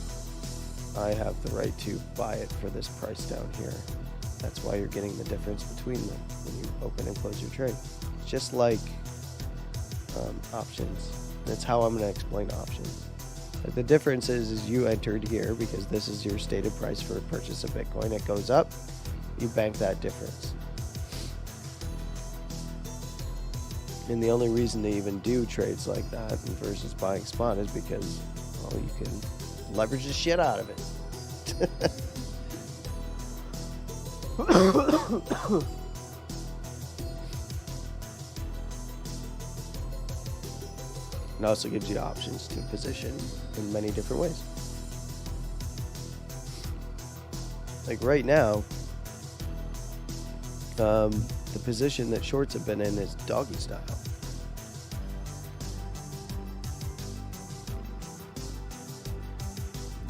I have the right to buy it for this price down here. That's why you're getting the difference between them when you open and close your trade. It's just like options. That's how I'm going to explain options. Like, the difference is you entered here because this is your stated price for a purchase of Bitcoin. It goes up, you bank that difference. And the only reason they even do trades like that versus buying spot is because, well, you can leverage the shit out of it. It also gives you options to position in many different ways. Like right now, the position that shorts have been in is doggy style.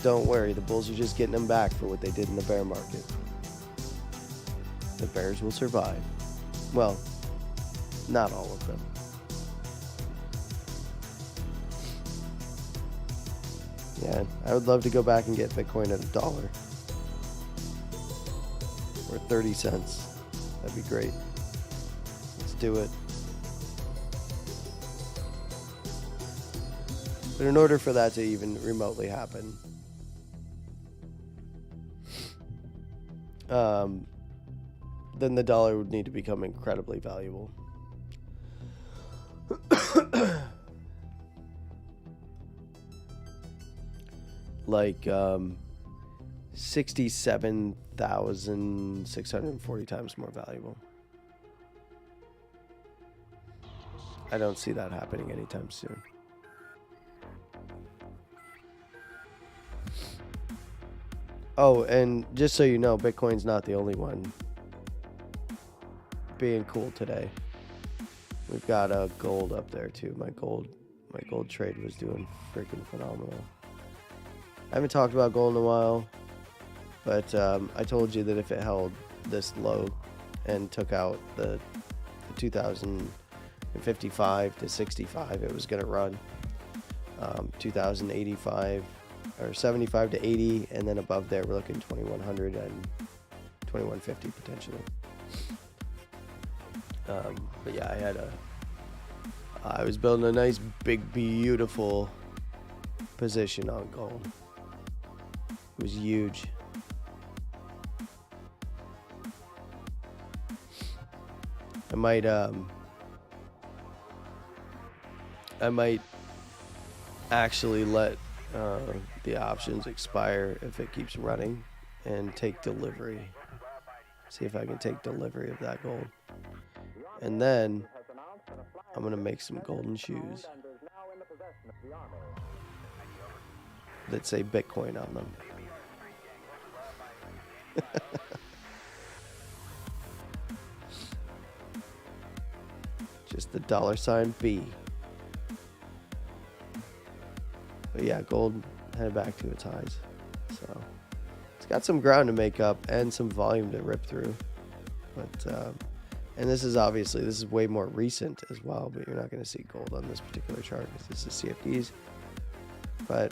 Don't worry, the bulls are just getting them back for what they did in the bear market. The bears will survive. Well, not all of them. Yeah, I would love to go back and get Bitcoin at $1 or 30 cents. That'd be great. Let's do it. But in order for that to even remotely happen, then the dollar would need to become incredibly valuable. Like 67,640 times more valuable. I don't see that happening anytime soon. Oh, and just so you know, Bitcoin's not the only one being cool today. We've got gold up there too. My gold trade was doing freaking phenomenal. I haven't talked about gold in a while, but I told you that if it held this low and took out the 2,055 to 65, it was going to run 2,085 or 75 to 80, and then above there we're looking 2,100 and 2,150 potentially. But yeah, I was building a nice, big, beautiful position on gold. It was huge. I might actually let the options expire if it keeps running and take delivery. See if I can take delivery of that gold. And then I'm going to make some golden shoes that say Bitcoin on them. Just the $B. But yeah, gold headed back to its highs. So it's got some ground to make up and some volume to rip through. But and this is way more recent as well, but you're not going to see gold on this particular chart because this is CFDs. But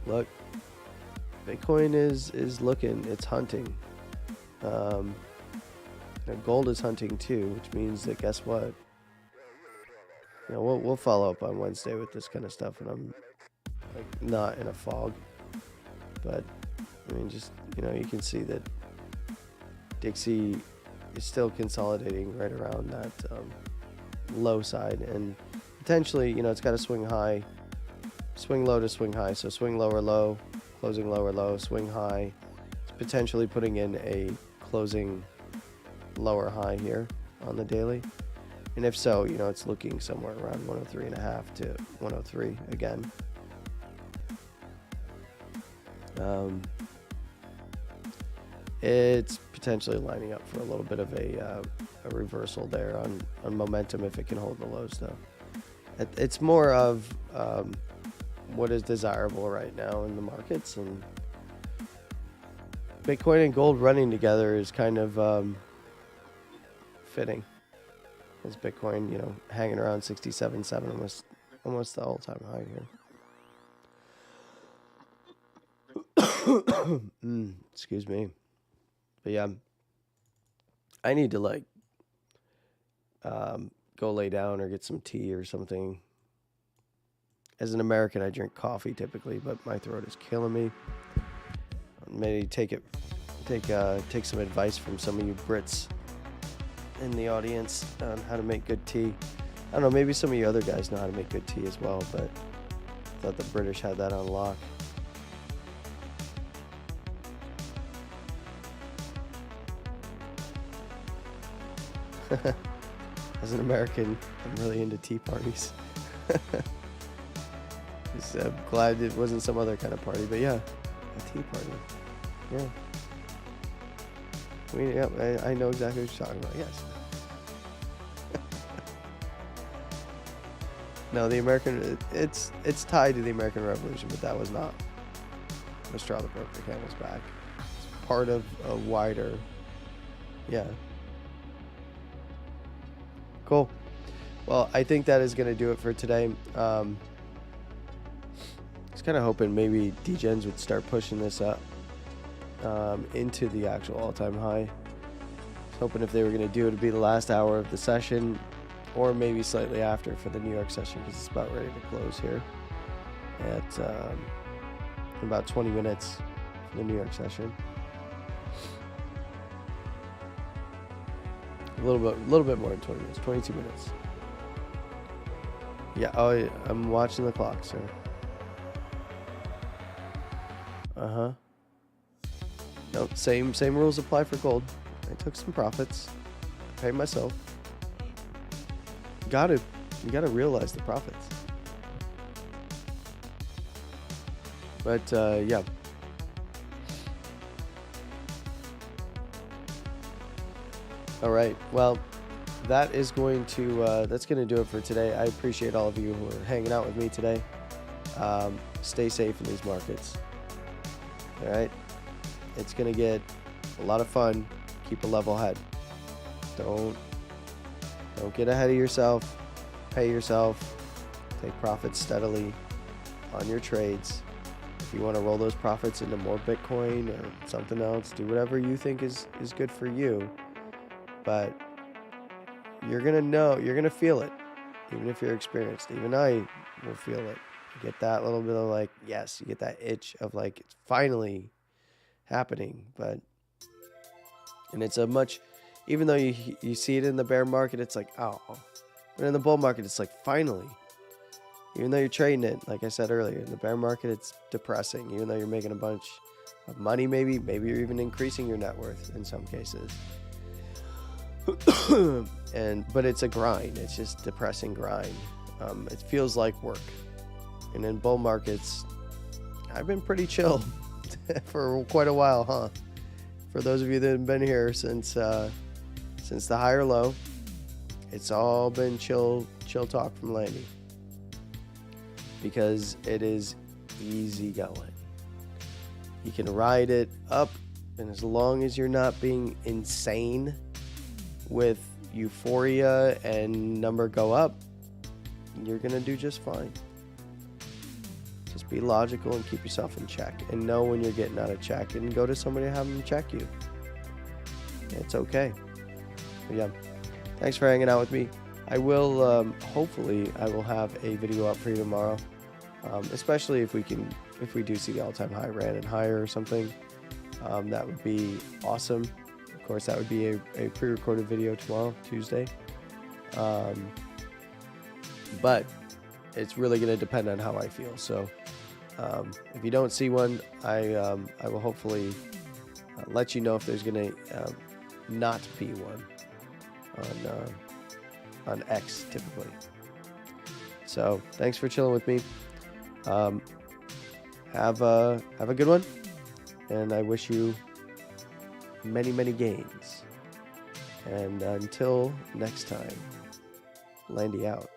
look, Bitcoin is looking, it's hunting. Gold is hunting too, which means that guess what? We'll follow up on Wednesday with this kind of stuff, and I'm like not in a fog. But I mean, just you can see that Dixie is still consolidating right around that low side, and potentially, it's got to swing high, swing low to swing high. So swing lower low, closing lower low, swing high. It's potentially putting in a closing lower high here on the daily. And if so, it's looking somewhere around 103.5 to 103 again. It's potentially lining up for a little bit of a reversal there on momentum if it can hold the lows, though. It's more of what is desirable right now in the markets, and Bitcoin and gold running together is kind of fitting. As Bitcoin, hanging around 67.7, almost the all-time high here. Excuse me. But yeah, I need to go lay down or get some tea or something. As an American, I drink coffee typically, but my throat is killing me. Maybe take some advice from some of you Brits in the audience on how to make good tea. I don't know, maybe some of you other guys know how to make good tea as well, but I thought the British had that on lock. As an American, I'm really into tea parties. I'm glad it wasn't some other kind of party, but yeah, a tea party. Yeah. I know exactly what you're talking about, yes. No, the American, it's tied to the American Revolution, but that was not the straw that broke the camel's back. It's part of a wider, yeah. Cool. Well, I think that is going to do it for today. I was kind of hoping maybe degens would start pushing this up into the actual all-time high. I was hoping if they were going to do it, it'd be the last hour of the session, or maybe slightly after for the New York session, because it's about ready to close here at in about 20 minutes for the New York session. A little bit more than 20 minutes, 22 minutes. Yeah, I'm watching the clock, sir. Uh-huh. Nope, same rules apply for gold. I took some profits. I paid myself. You gotta realize the profits. But yeah. All right. Well, that's going to do it for today. I appreciate all of you who are hanging out with me today. Stay safe in these markets. All right. It's gonna get a lot of fun. Keep a level head. Don't get ahead of yourself. Pay yourself. Take profits steadily on your trades. If you want to roll those profits into more Bitcoin or something else, do whatever you think is good for you. But you're gonna feel it, even if you're experienced. Even I will feel it. You get that little bit of yes, you get that itch of it's finally happening. And it's even though you see it in the bear market, it's oh. But in the bull market, it's finally. Even though you're trading it, like I said earlier, in the bear market, it's depressing. Even though you're making a bunch of money, maybe you're even increasing your net worth in some cases. But it's a grind. It's just depressing grind. It feels like work. And in bull markets, I've been pretty chill for quite a while, huh? For those of you that have been here since the higher low, it's all been chill talk from Landy, because it is easy going. You can ride it up, and as long as you're not being insane with euphoria and number go up, you're gonna do just fine. Just be logical and keep yourself in check, and know when you're getting out of check, and go to somebody and have them check you. It's okay. But yeah, thanks for hanging out with me. I will, hopefully, I will have a video up for you tomorrow, especially if we do see the all-time high ran and higher or something. That would be awesome. Of course, that would be a pre-recorded video tomorrow, Tuesday. But it's really going to depend on how I feel. So if you don't see one, I will hopefully let you know if there's going to not be one on X typically. So thanks for chilling with me. Have a good one, and I wish you many gains. And until next time, Landy out.